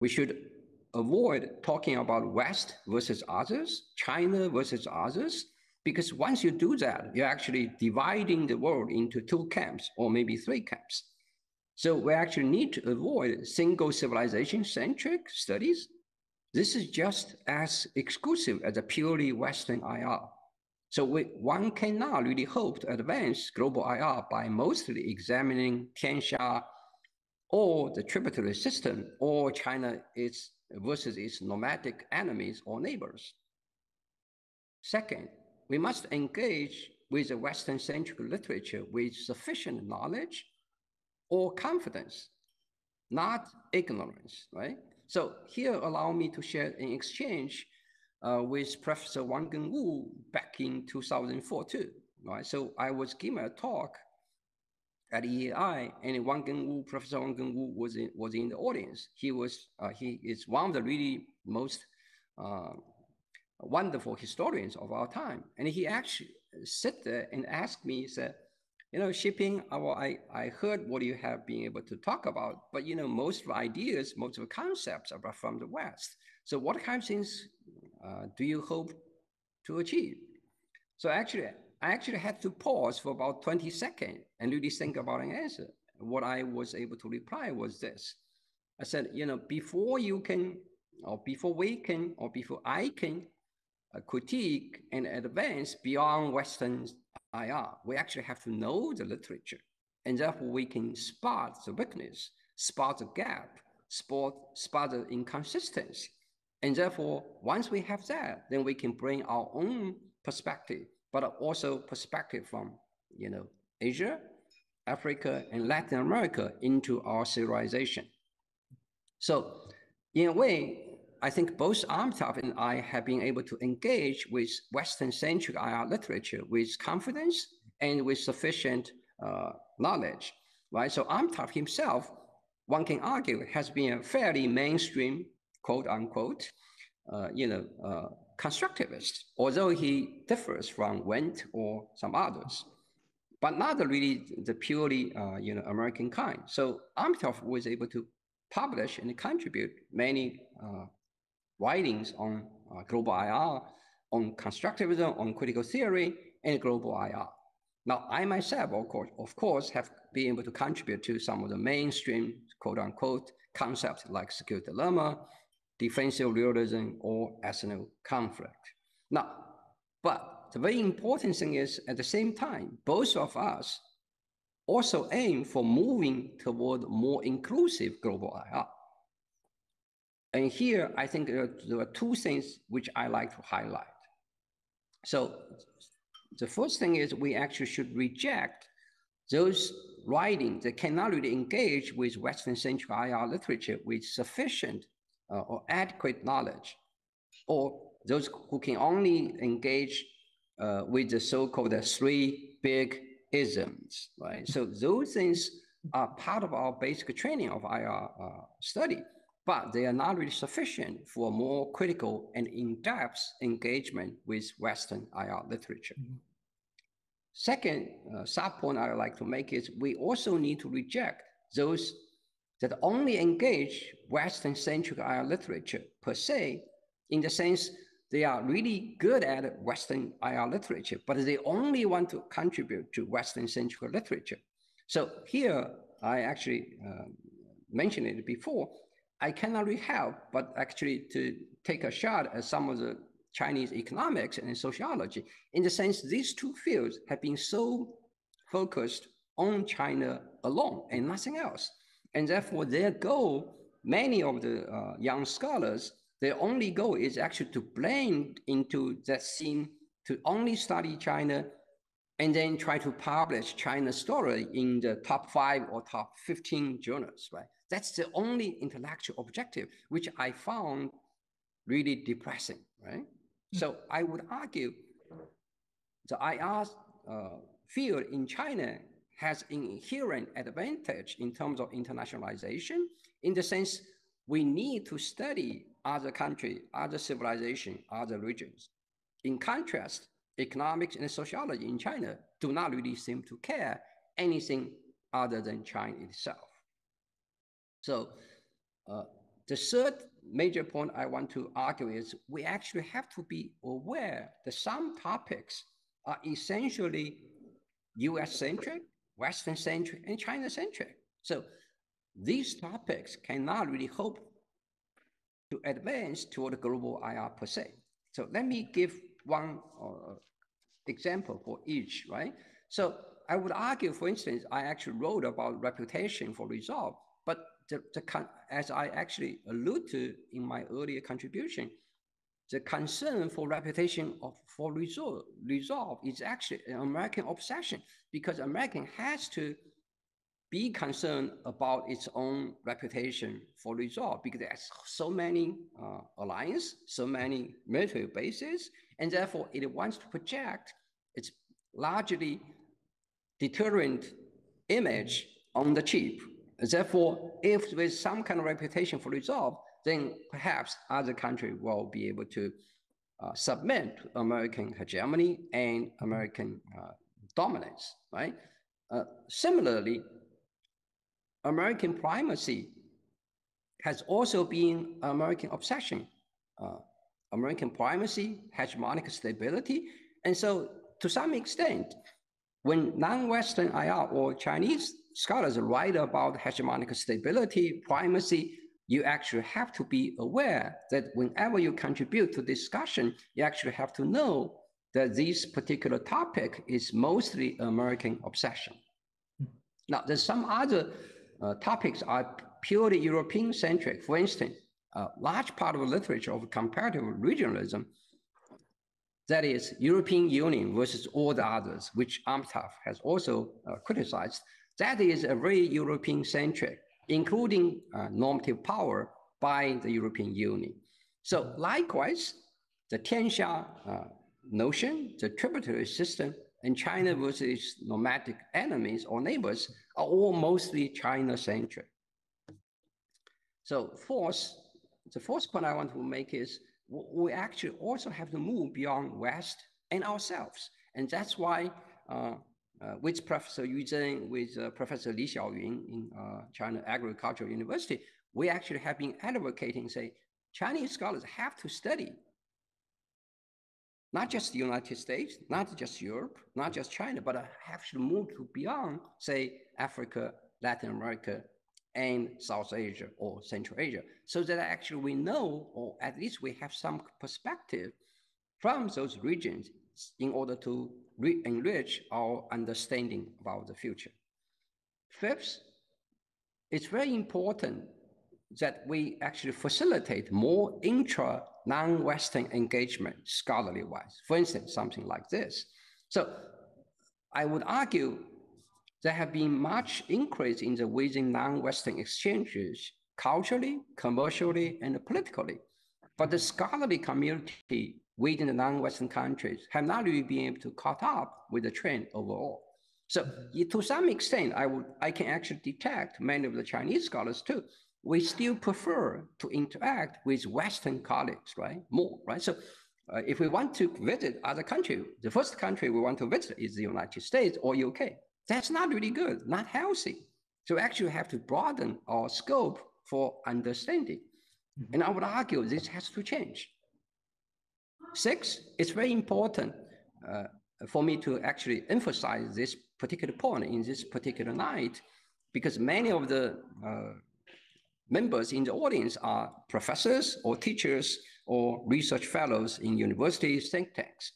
Speaker 3: We should avoid talking about West versus others, China versus others, because once you do that, you're actually dividing the world into 2 camps or maybe 3 camps. So we actually need to avoid single civilization-centric studies. This is just as exclusive as a purely Western IR. So one cannot really hope to advance global IR by mostly examining Tianxia or the tributary system or China versus its nomadic enemies or neighbors. Second, we must engage with the Western-centric literature with sufficient knowledge or confidence, not ignorance, right? So here, allow me to share an exchange with Professor Wangen Wu back in 2004 too, right? So I was giving a talk at EAI, and Professor Wangen Wu was in the audience. He is one of the really most wonderful historians of our time. And he actually sat there and asked me, he said, you know, Xiping, I heard what you have been able to talk about, but you know, most of the ideas, most of the concepts are from the West. So what kind of things do you hope to achieve? So I actually had to pause for about 20 seconds and really think about an answer. What I was able to reply was this. I said, you know, before I can critique and advance beyond Western IR, we actually have to know the literature, and therefore we can spot the weakness, spot the gap, spot the inconsistency. And therefore, once we have that, then we can bring our own perspective, but also perspective from, you know, Asia, Africa, and Latin America into our civilization. So in a way, I think both Amitabh and I have been able to engage with Western-centric IR literature with confidence and with sufficient knowledge, right? So Amitabh himself one can argue has been a fairly mainstream, quote unquote, constructivist, although he differs from Wendt or some others, but not really the purely American kind. So Armstrong was able to publish and contribute many writings on global IR, on constructivism, on critical theory, and global IR. Now, I myself, of course, have been able to contribute to some of the mainstream, quote unquote, concepts like secure dilemma, defensive realism, or ethno conflict. Now, but the very important thing is, at the same time, both of us also aim for moving toward more inclusive global IR. And here, I think there are two things which I like to highlight. So the first thing is we actually should reject those writings that cannot really engage with Western-centric IR literature with sufficient or adequate knowledge, or those who can only engage with the so-called three big isms, right? So those things are part of our basic training of IR study, but they are not really sufficient for more critical and in-depth engagement with Western IR literature. Mm-hmm. Second sub-point I would like to make is we also need to reject those that only engage Western-centric IR literature per se, in the sense they are really good at Western IR literature, but they only want to contribute to Western-centric literature. So here, I actually mentioned it before, I cannot really help but actually to take a shot at some of the Chinese economics and sociology, in the sense these two fields have been so focused on China alone and nothing else. And therefore their goal, many of the young scholars, their only goal is actually to blend into that scene, to only study China and then try to publish China's story in the top 5 or top 15 journals, right? That's the only intellectual objective, which I found really depressing, right? So I would argue the IR field in China has an inherent advantage in terms of internationalization, in the sense we need to study other countries, other civilizations, other regions. In contrast, economics and sociology in China do not really seem to care anything other than China itself. So the third major point I want to argue is we actually have to be aware that some topics are essentially US-centric, Western-centric, and China-centric. So these topics cannot really hope to advance toward global IR per se. So let me give one example for each, right? So I would argue, for instance, I actually wrote about reputation for resolve, but as I actually allude to in my earlier contribution, the concern for reputation for resolve is actually an American obsession, because American has to be concerned about its own reputation for resolve, because there's so many alliances, so many military bases, and therefore it wants to project its largely deterrent image on the cheap. Therefore, if there is some kind of reputation for resolve, then perhaps other countries will be able to submit to American hegemony and American dominance, right? Similarly, American primacy has also been American obsession. American primacy, hegemonic stability. And so to some extent, when non-Western IR or Chinese scholars write about hegemonic stability, primacy, you actually have to be aware that whenever you contribute to discussion, you actually have to know that this particular topic is mostly American obsession. Now, there's some other topics are purely European-centric. For instance, a large part of the literature of comparative regionalism, that is European Union versus all the others, which Armstrong has also criticized, that is a very European-centric, including normative power by the European Union. So likewise, the Tianxia notion, the tributary system, and China versus nomadic enemies or neighbors are all mostly China-centric. So the fourth point I want to make is we actually also have to move beyond West and ourselves. And that's why with Professor Yu Zheng, with Professor Li Xiaoyun in China Agricultural University, we actually have been advocating, say, Chinese scholars have to study not just the United States, not just Europe, not just China, but have to move to beyond, say, Africa, Latin America, and South Asia or Central Asia, so that actually we know, or at least we have some perspective from those regions in order to enrich our understanding about the future. Fifth, it's very important that we actually facilitate more non-Western engagement scholarly-wise. For instance, something like this. So I would argue there have been much increase in the within non-Western exchanges culturally, commercially, and politically. But the scholarly community within the non-Western countries have not really been able to caught up with the trend overall. So to some extent, I can actually detect many of the Chinese scholars too. We still prefer to interact with Western colleagues, right? More, right? So if we want to visit other countries, the first country we want to visit is the United States or UK. That's not really good, not healthy. So actually we have to broaden our scope for understanding. And I would argue this has to change. Six, it's very important for me to actually emphasize this particular point in this particular night, because many of the members in the audience are professors or teachers or research fellows in universities, think tanks.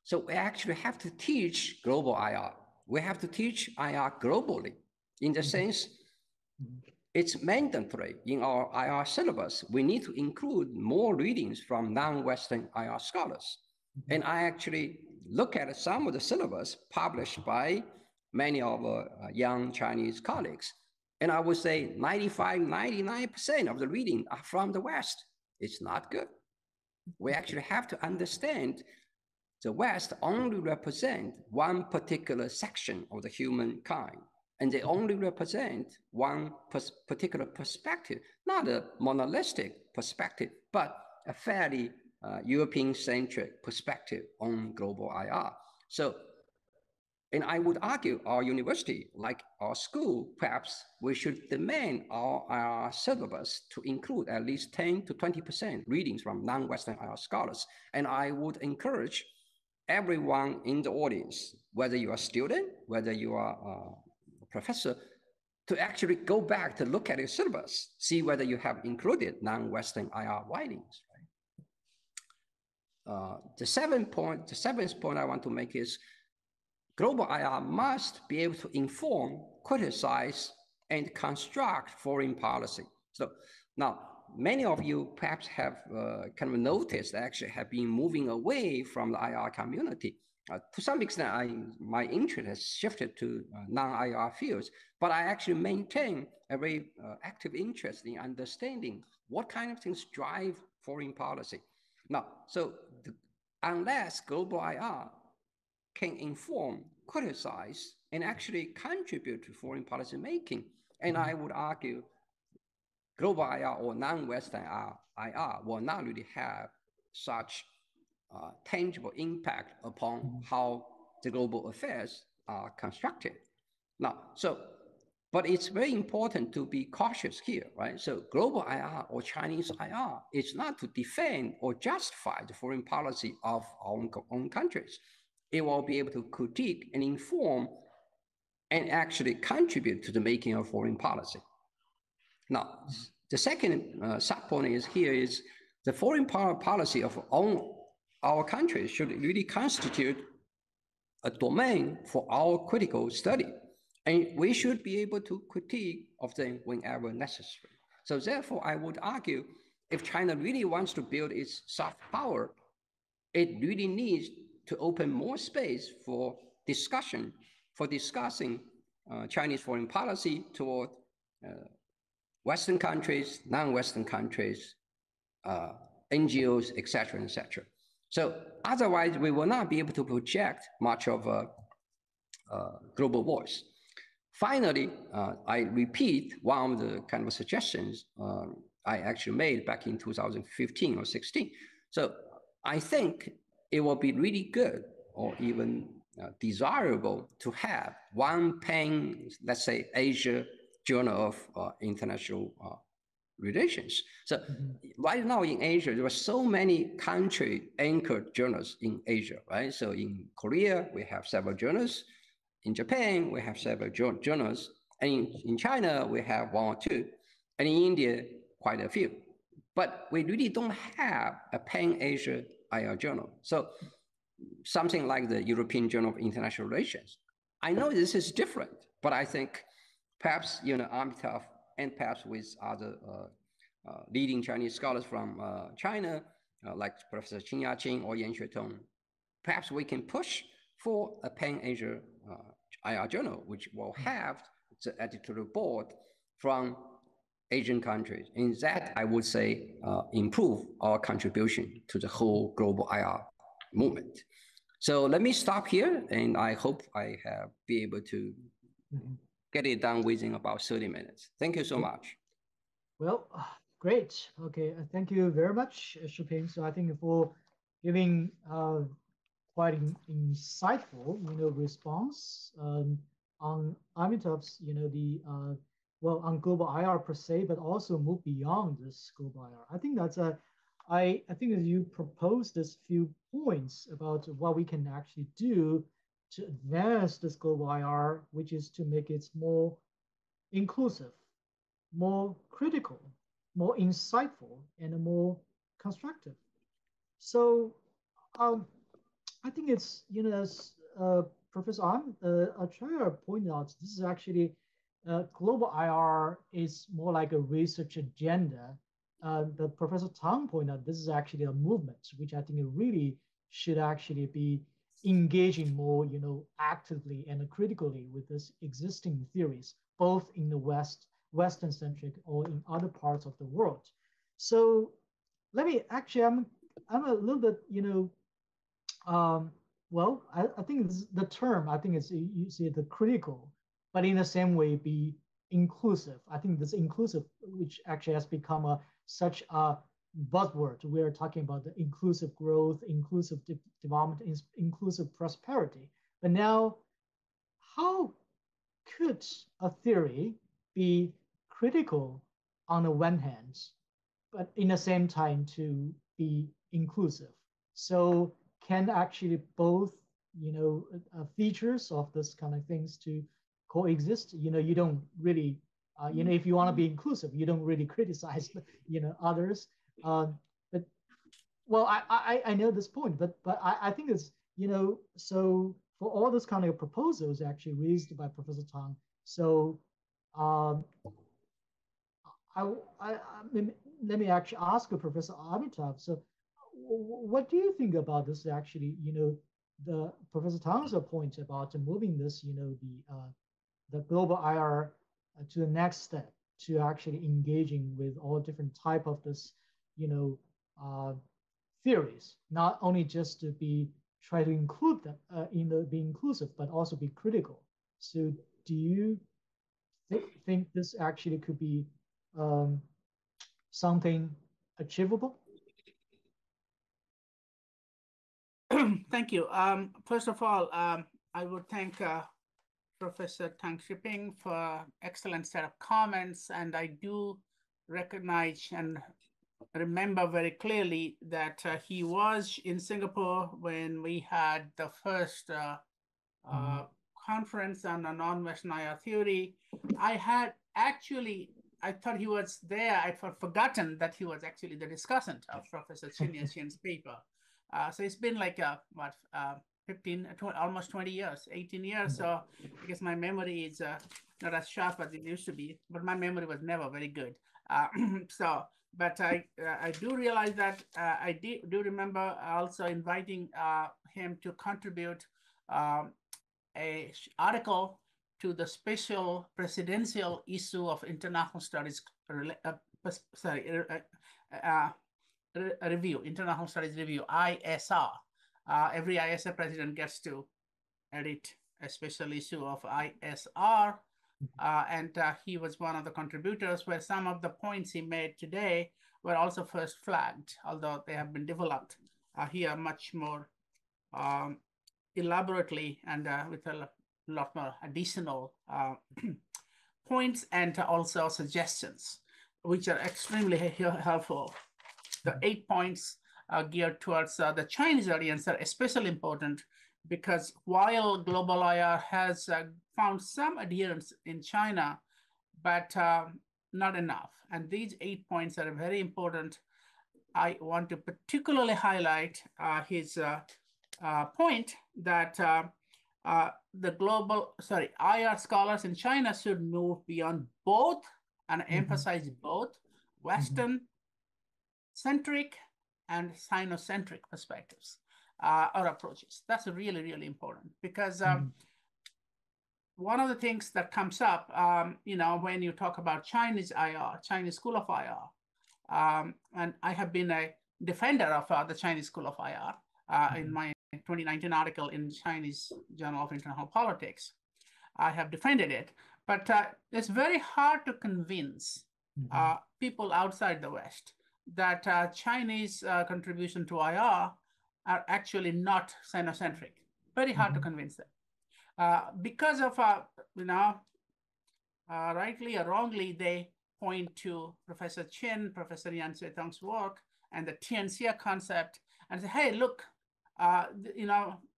Speaker 3: So we actually have to teach global IR. We have to teach IR globally in the sense it's mandatory in our IR syllabus. We need to include more readings from non-Western IR scholars. And I actually look at some of the syllabus published by many of our young Chinese colleagues. And I would say 95, 99% of the reading are from the West. It's not good. We actually have to understand the West only represent one particular section of the humankind, and they only represent one particular perspective, not a monolithic perspective, but a fairly European-centric perspective on global IR. So, and I would argue our university, like our school, perhaps we should demand our syllabus to include at least 10 to 20% readings from non-Western IR scholars. And I would encourage everyone in the audience, whether you are a student, whether you are a professor, to actually go back to look at your syllabus, see whether you have included non-Western IR writings. Right? The seventh point I want to make is global IR must be able to inform, criticize, and construct foreign policy. So now, many of you perhaps have kind of noticed actually have been moving away from the IR community. To some extent, my interest has shifted to non-IR fields, but I actually maintain a very active interest in understanding what kind of things drive foreign policy. Now, so unless global IR can inform, criticize, and actually contribute to foreign policy making, and I would argue global IR or non-Western IR will not really have such tangible impact upon how the global affairs are constructed. Now, but it's very important to be cautious here, right? So global IR or Chinese IR is not to defend or justify the foreign policy of our own countries. It will be able to critique and inform and actually contribute to the making of foreign policy. Now, the second subpoint is the foreign policy of our country should really constitute a domain for our critical study. And we should be able to critique of them whenever necessary. So therefore, I would argue if China really wants to build its soft power, it really needs to open more space for discussion, for discussing Chinese foreign policy toward Western countries, non-Western countries, NGOs, et cetera, et cetera. So otherwise, we will not be able to project much of a global voice. finally, I repeat one of the kind of suggestions I actually made back in 2015 or 16. So I think it will be really good or even desirable to have one let's say, Asia Journal of International Relations. So right now in Asia, there are so many country-anchored journals in Asia, right? So in Korea, we have several journals. In Japan, we have several journals. And in China, we have one or two. And in India, quite a few. But we really don't have a pan-Asia IR journal. So something like the European Journal of International Relations. I know this is different, but I think perhaps, Amitav and perhaps with other leading Chinese scholars from China, like Professor Qin Yaqing or Yan Xuetong, perhaps we can push for a pan-Asia IR journal, which will have the editorial board from Asian countries. In that, I would say, improve our contribution to the whole global IR movement. So let me stop here, and I hope I have be able to get it done within about 30 minutes. Thank you so much.
Speaker 1: Well, great. Okay, thank you very much, Shuping. So I think for giving quite insightful, response on Amitav's, on global IR per se, but also move beyond this global IR. I think that's I think that you proposed this few points about what we can actually do to advance this global IR, which is to make it more inclusive, more critical, more insightful, and more constructive. So I think it's, as Professor Acharya pointed out, this is actually global IR is more like a research agenda. But Professor Tang pointed out this is actually a movement, which I think it really should actually be engaging more, actively and critically with this existing theories, both in the Western-centric or in other parts of the world. So let me actually, I'm a little bit, well, I think the term, I think it's, you see the critical, but in the same way be inclusive. I think this inclusive, which actually has become such a buzzword. We're talking about the inclusive growth, inclusive development, inclusive prosperity. But now, how could a theory be critical on the one hand, but in the same time to be inclusive? So can actually both, features of this kind of things to coexist? You don't really, if you want to be inclusive, you don't really criticize, others. But well, I know this point, but I think it's, so for all this kind of proposals actually raised by Professor Tang, so let me actually ask Professor Amitav. So what do you think about this actually, the Professor Tang's point about moving this, the global IR to the next step, to actually engaging with all different type of this, theories, not only just to try to include them be inclusive, but also be critical. So do you think this actually could be something achievable?
Speaker 2: Thank you. First of all, I would thank Professor Tang Shuping for excellent set of comments, and I do recognize and remember very clearly that he was in Singapore when we had the first conference on a non-Western IR theory. I thought he was there. I had forgotten that he was actually the discussant of Professor Qin Yaqing's paper. So it's been like, almost 20 years, 18 years. So I guess my memory is not as sharp as it used to be, but my memory was never very good. But I do realize that I do remember also inviting him to contribute a article to the special presidential issue of International Studies Review, International Studies Review, ISR. Every ISR president gets to edit a special issue of ISR And he was one of the contributors where some of the points he made today were also first flagged, although they have been developed here much more elaborately and with a lot more additional points and also suggestions, which are extremely helpful. The 8 points geared towards the Chinese audience are especially important because while Global IR has found some adherence in China, but not enough. And these 8 points are very important. I want to particularly highlight his point that the IR scholars in China should move beyond both and emphasize both Western centric and Sinocentric perspectives or approaches. That's really, really important because one of the things that comes up, when you talk about Chinese IR, Chinese School of IR, and I have been a defender of the Chinese School of IR in my 2019 article in Chinese Journal of International Politics. I have defended it, but it's very hard to convince people outside the West that Chinese contribution to IR are actually not Sinocentric. Very hard to convince them. Because of, rightly or wrongly, they point to Professor Chin, Professor Yan Cui-Tong's work, and the Tianxia concept, and say, hey, look,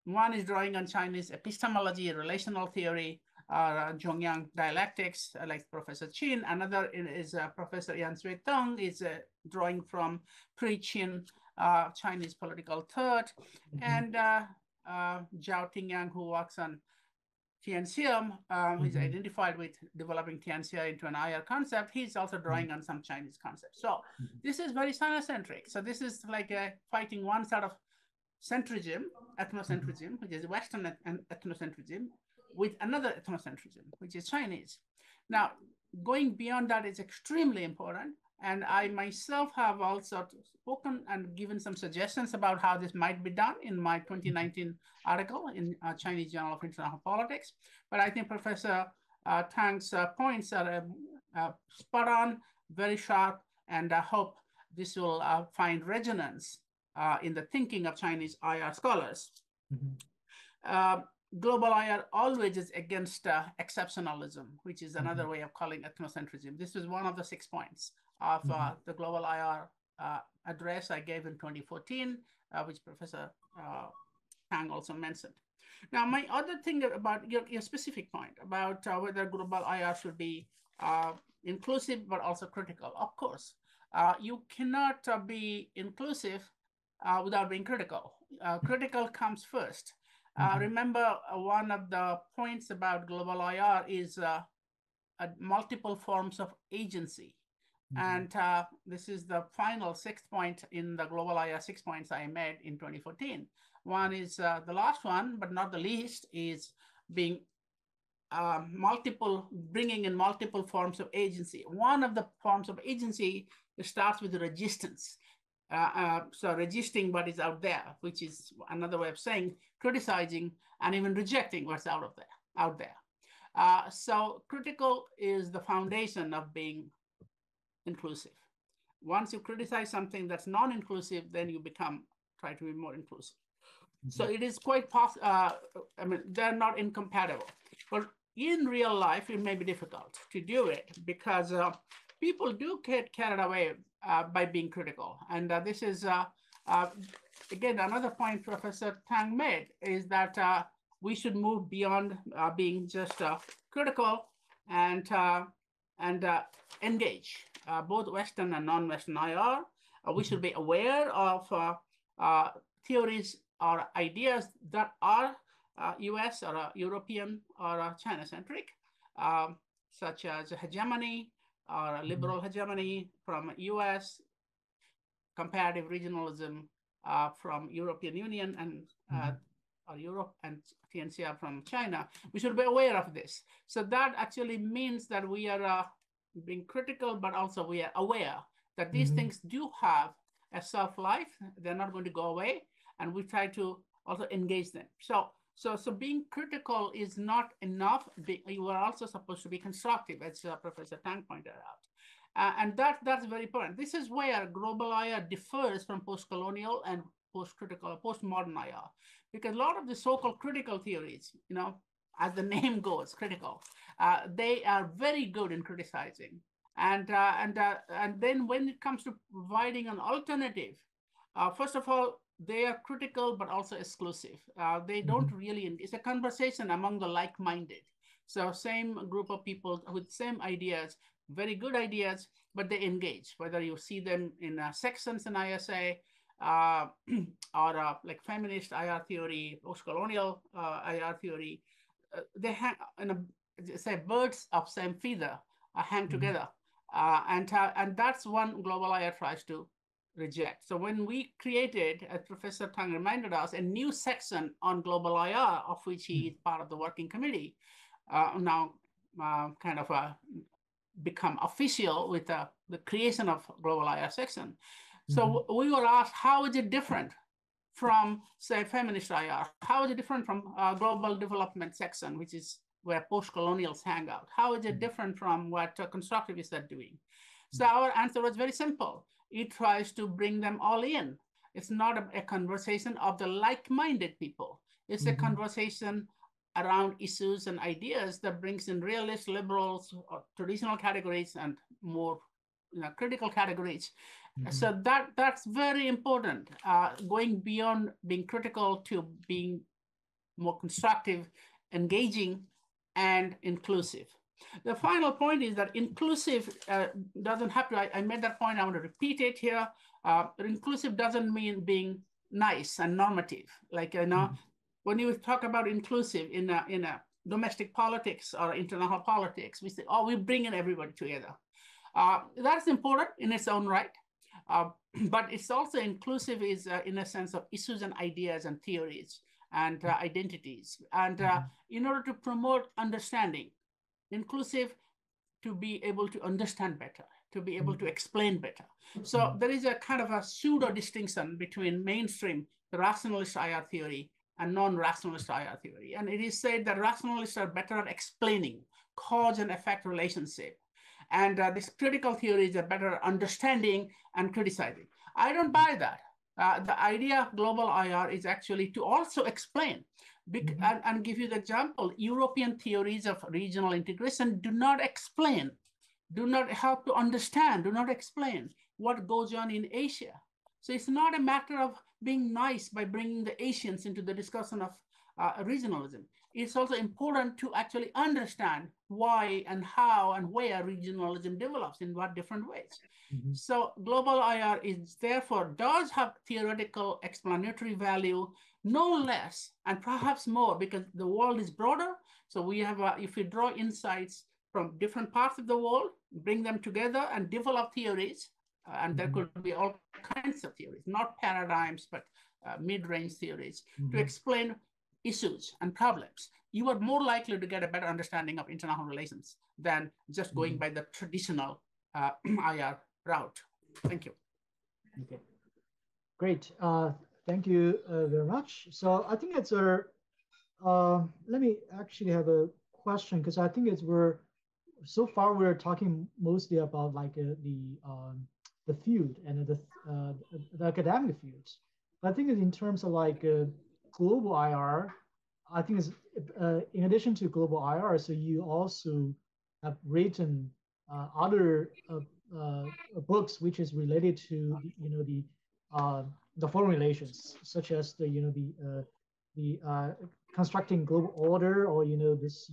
Speaker 2: one is drawing on Chinese epistemology, relational theory, Zhongyang dialectics, like Professor Chin. Another is Professor Yan Cui-Tong is drawing from pre-Qin Chinese political thought, and Zhao Tingyang, who works on Tianxia, is identified with developing Tianxia into an IR concept. He's also drawing on some Chinese concepts. So this is very Sinocentric. So this is like fighting one sort of centrism, ethnocentrism, which is Western ethnocentrism, with another ethnocentrism, which is Chinese. Now, going beyond that is extremely important. And I myself have also spoken and given some suggestions about how this might be done in my 2019 article in Chinese Journal of International Politics. But I think Professor Tang's points are spot on, very sharp, and I hope this will find resonance in the thinking of Chinese IR scholars. Global IR always is against exceptionalism, which is another way of calling ethnocentrism. This is one of the 6 points of the Global IR address I gave in 2014, which Professor Tang also mentioned. Now, my other thing about your specific point about whether Global IR should be inclusive but also critical. Of course, you cannot be inclusive without being critical. Critical comes first. Remember, one of the points about Global IR is multiple forms of agency. And this is the final 6th point in the Global IR 6 points I made in 2014. One is the last one, but not the least, is being bringing in multiple forms of agency. One of the forms of agency starts with resistance. So resisting what is out there, which is another way of saying criticizing and even rejecting what's out there. So critical is the foundation of being inclusive. Once you criticize something that's non-inclusive, then you try to be more inclusive. So it is quite possible. They're not incompatible. But in real life, it may be difficult to do it because people do get carried away by being critical. And this is, again, another point Professor Tang made is that we should move beyond being just critical and engage both Western and non-Western IR. We should be aware of theories or ideas that are US or European or China-centric, such as hegemony or liberal hegemony from US, comparative regionalism from European Union and or Europe, and Tianxia from China. We should be aware of this. So that actually means that we are being critical, but also we are aware that these things do have a self-life. They're not going to go away, and we try to also engage them. So So being critical is not enough. You are also supposed to be constructive, as Professor Tang pointed out. And that's very important. This is where global IR differs from post-colonial and post-critical, postmodern IR, because a lot of the so-called critical theories, as the name goes, critical, they are very good in criticizing. And then when it comes to providing an alternative, first of all, they are critical but also exclusive. They don't really, it's a conversation among the like-minded. So same group of people with same ideas, very good ideas, but they engage, whether you see them in sections in ISA, or like feminist IR theory, post-colonial IR theory. They hang in say birds of same feather hang together. And that's one global IR tries to reject. So when we created, as Professor Tang reminded us, a new section on global IR, of which he is part of the working committee, now kind of become official with the creation of global IR section. So we were asked, how is it different from, say, feminist IR? How is it different from global development section, which is where post-colonials hang out? How is it different from what constructivists are doing? So our answer was very simple. It tries to bring them all in. It's not a conversation of the like-minded people. It's a conversation around issues and ideas that brings in realist, liberals, traditional categories, and more critical categories. So that's very important, going beyond being critical to being more constructive, engaging, and inclusive. The final point is that inclusive doesn't have to, I made that point, I want to repeat it here. Inclusive doesn't mean being nice and normative. Like, when you talk about inclusive in a domestic politics or international politics, we say, oh, we're bringing everybody together. That's important in its own right. But it's also inclusive is in a sense of issues and ideas and theories and identities. And in order to promote understanding, inclusive to be able to understand better, to be able to explain better. So there is a kind of a pseudo distinction between mainstream rationalist IR theory and non-rationalist IR theory. And it is said that rationalists are better at explaining cause and effect relationship. And this critical theories are better at understanding and criticizing. I don't buy that. The idea of global IR is actually to also explain and give you the example. European theories of regional integration do not explain, do not help to understand, do not explain what goes on in Asia. So it's not a matter of being nice by bringing the Asians into the discussion of regionalism. It's also important to actually understand why and how and where regionalism develops in what different ways. So global IR is therefore does have theoretical explanatory value, no less, and perhaps more, because the world is broader. So we have, if we draw insights from different parts of the world, bring them together and develop theories, and there could be all kinds of theories, not paradigms, but mid-range theories to explain issues and problems, you are more likely to get a better understanding of international relations than just going by the traditional IR route. Thank you.
Speaker 1: Okay, great. Thank you very much. So I think it's a, let me actually have a question, because I think so far we're talking mostly about like the field and the academic fields. But I think in terms of like global IR, I think it's, in addition to global IR, so you also have written other books which is related to the foreign relations, such as the constructing global order, or this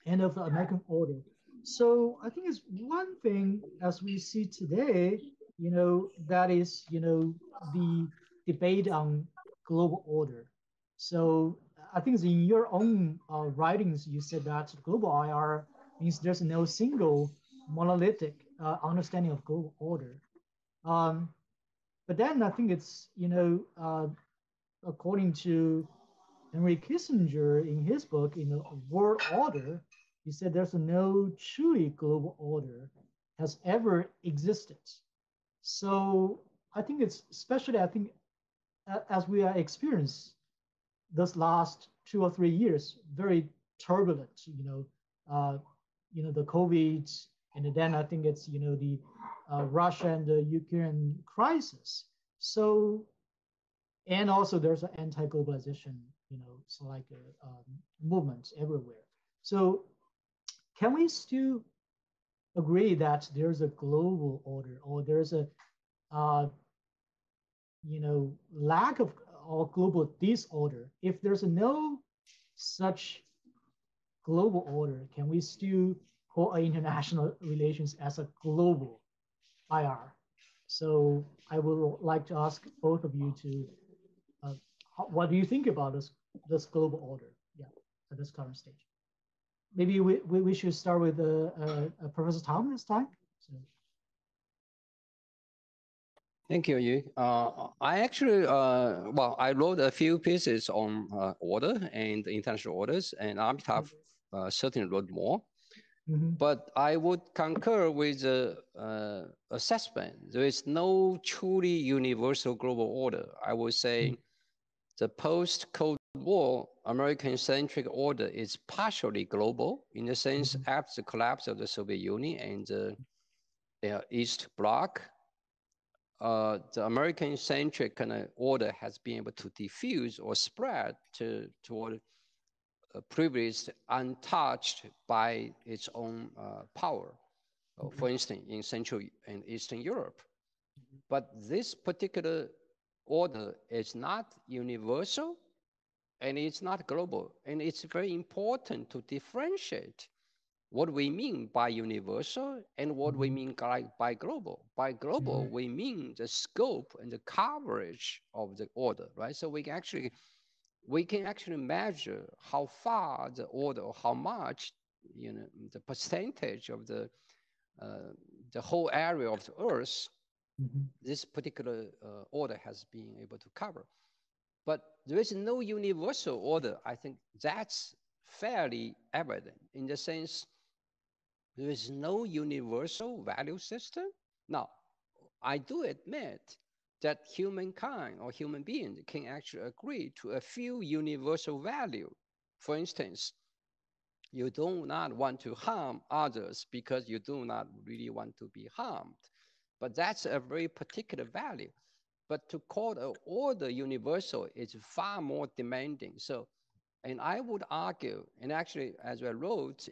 Speaker 1: end of the American order. So I think it's one thing as we see today, that is the debate on global order. So I think in your own writings, you said that global IR means there's no single monolithic understanding of global order. But then I think it's, according to Henry Kissinger in his book, World Order, he said there's no truly global order has ever existed. So I think it's especially, I think, as we are experiencing this last 2 or 3 years very turbulent. The COVID, and then I think it's the Russia and the Ukraine crisis. So, and also there's an anti-globalization, it's like a movement everywhere. So, can we still agree that there's a global order, or there's a lack of or global disorder? If there's no such global order, can we still call international relations as a global IR? So I would like to ask both of you to, what do you think about this global order? Yeah, at this current stage. Maybe we should start with Professor Tang this time. So.
Speaker 3: Thank you, Yu. I actually, I wrote a few pieces on order and international orders, and Amitav certainly wrote more. Mm-hmm. But I would concur with the assessment. There is no truly universal global order. I would say the post-Cold War American-centric order is partially global in the sense after the collapse of the Soviet Union and the East Bloc. The American-centric kind of order has been able to diffuse or spread toward previously untouched by its own power, for instance, in Central and Eastern Europe. But this particular order is not universal and it's not global. And it's very important to differentiate what we mean by universal and what we mean by global. By global, we mean the scope and the coverage of the order, right? So we can actually measure how far the order, or how much, the percentage of the whole area of the Earth, this particular order has been able to cover. But there is no universal order. I think that's fairly evident in the sense there is no universal value system. Now, I do admit that humankind or human beings can actually agree to a few universal values. For instance, you do not want to harm others because you do not really want to be harmed. But that's a very particular value. But to call an order universal is far more demanding. So, and I would argue, and actually, as I wrote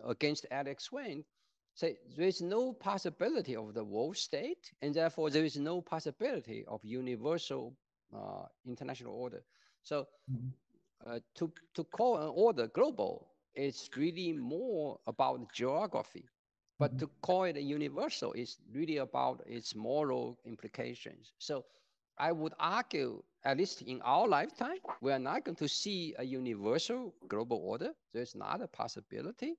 Speaker 3: against Alex Swain, say there is no possibility of the world state, and therefore there is no possibility of universal international order. So to call an order global is really more about geography. But to call it a universal is really about its moral implications. So I would argue, at least in our lifetime, we are not going to see a universal global order. There's not a possibility.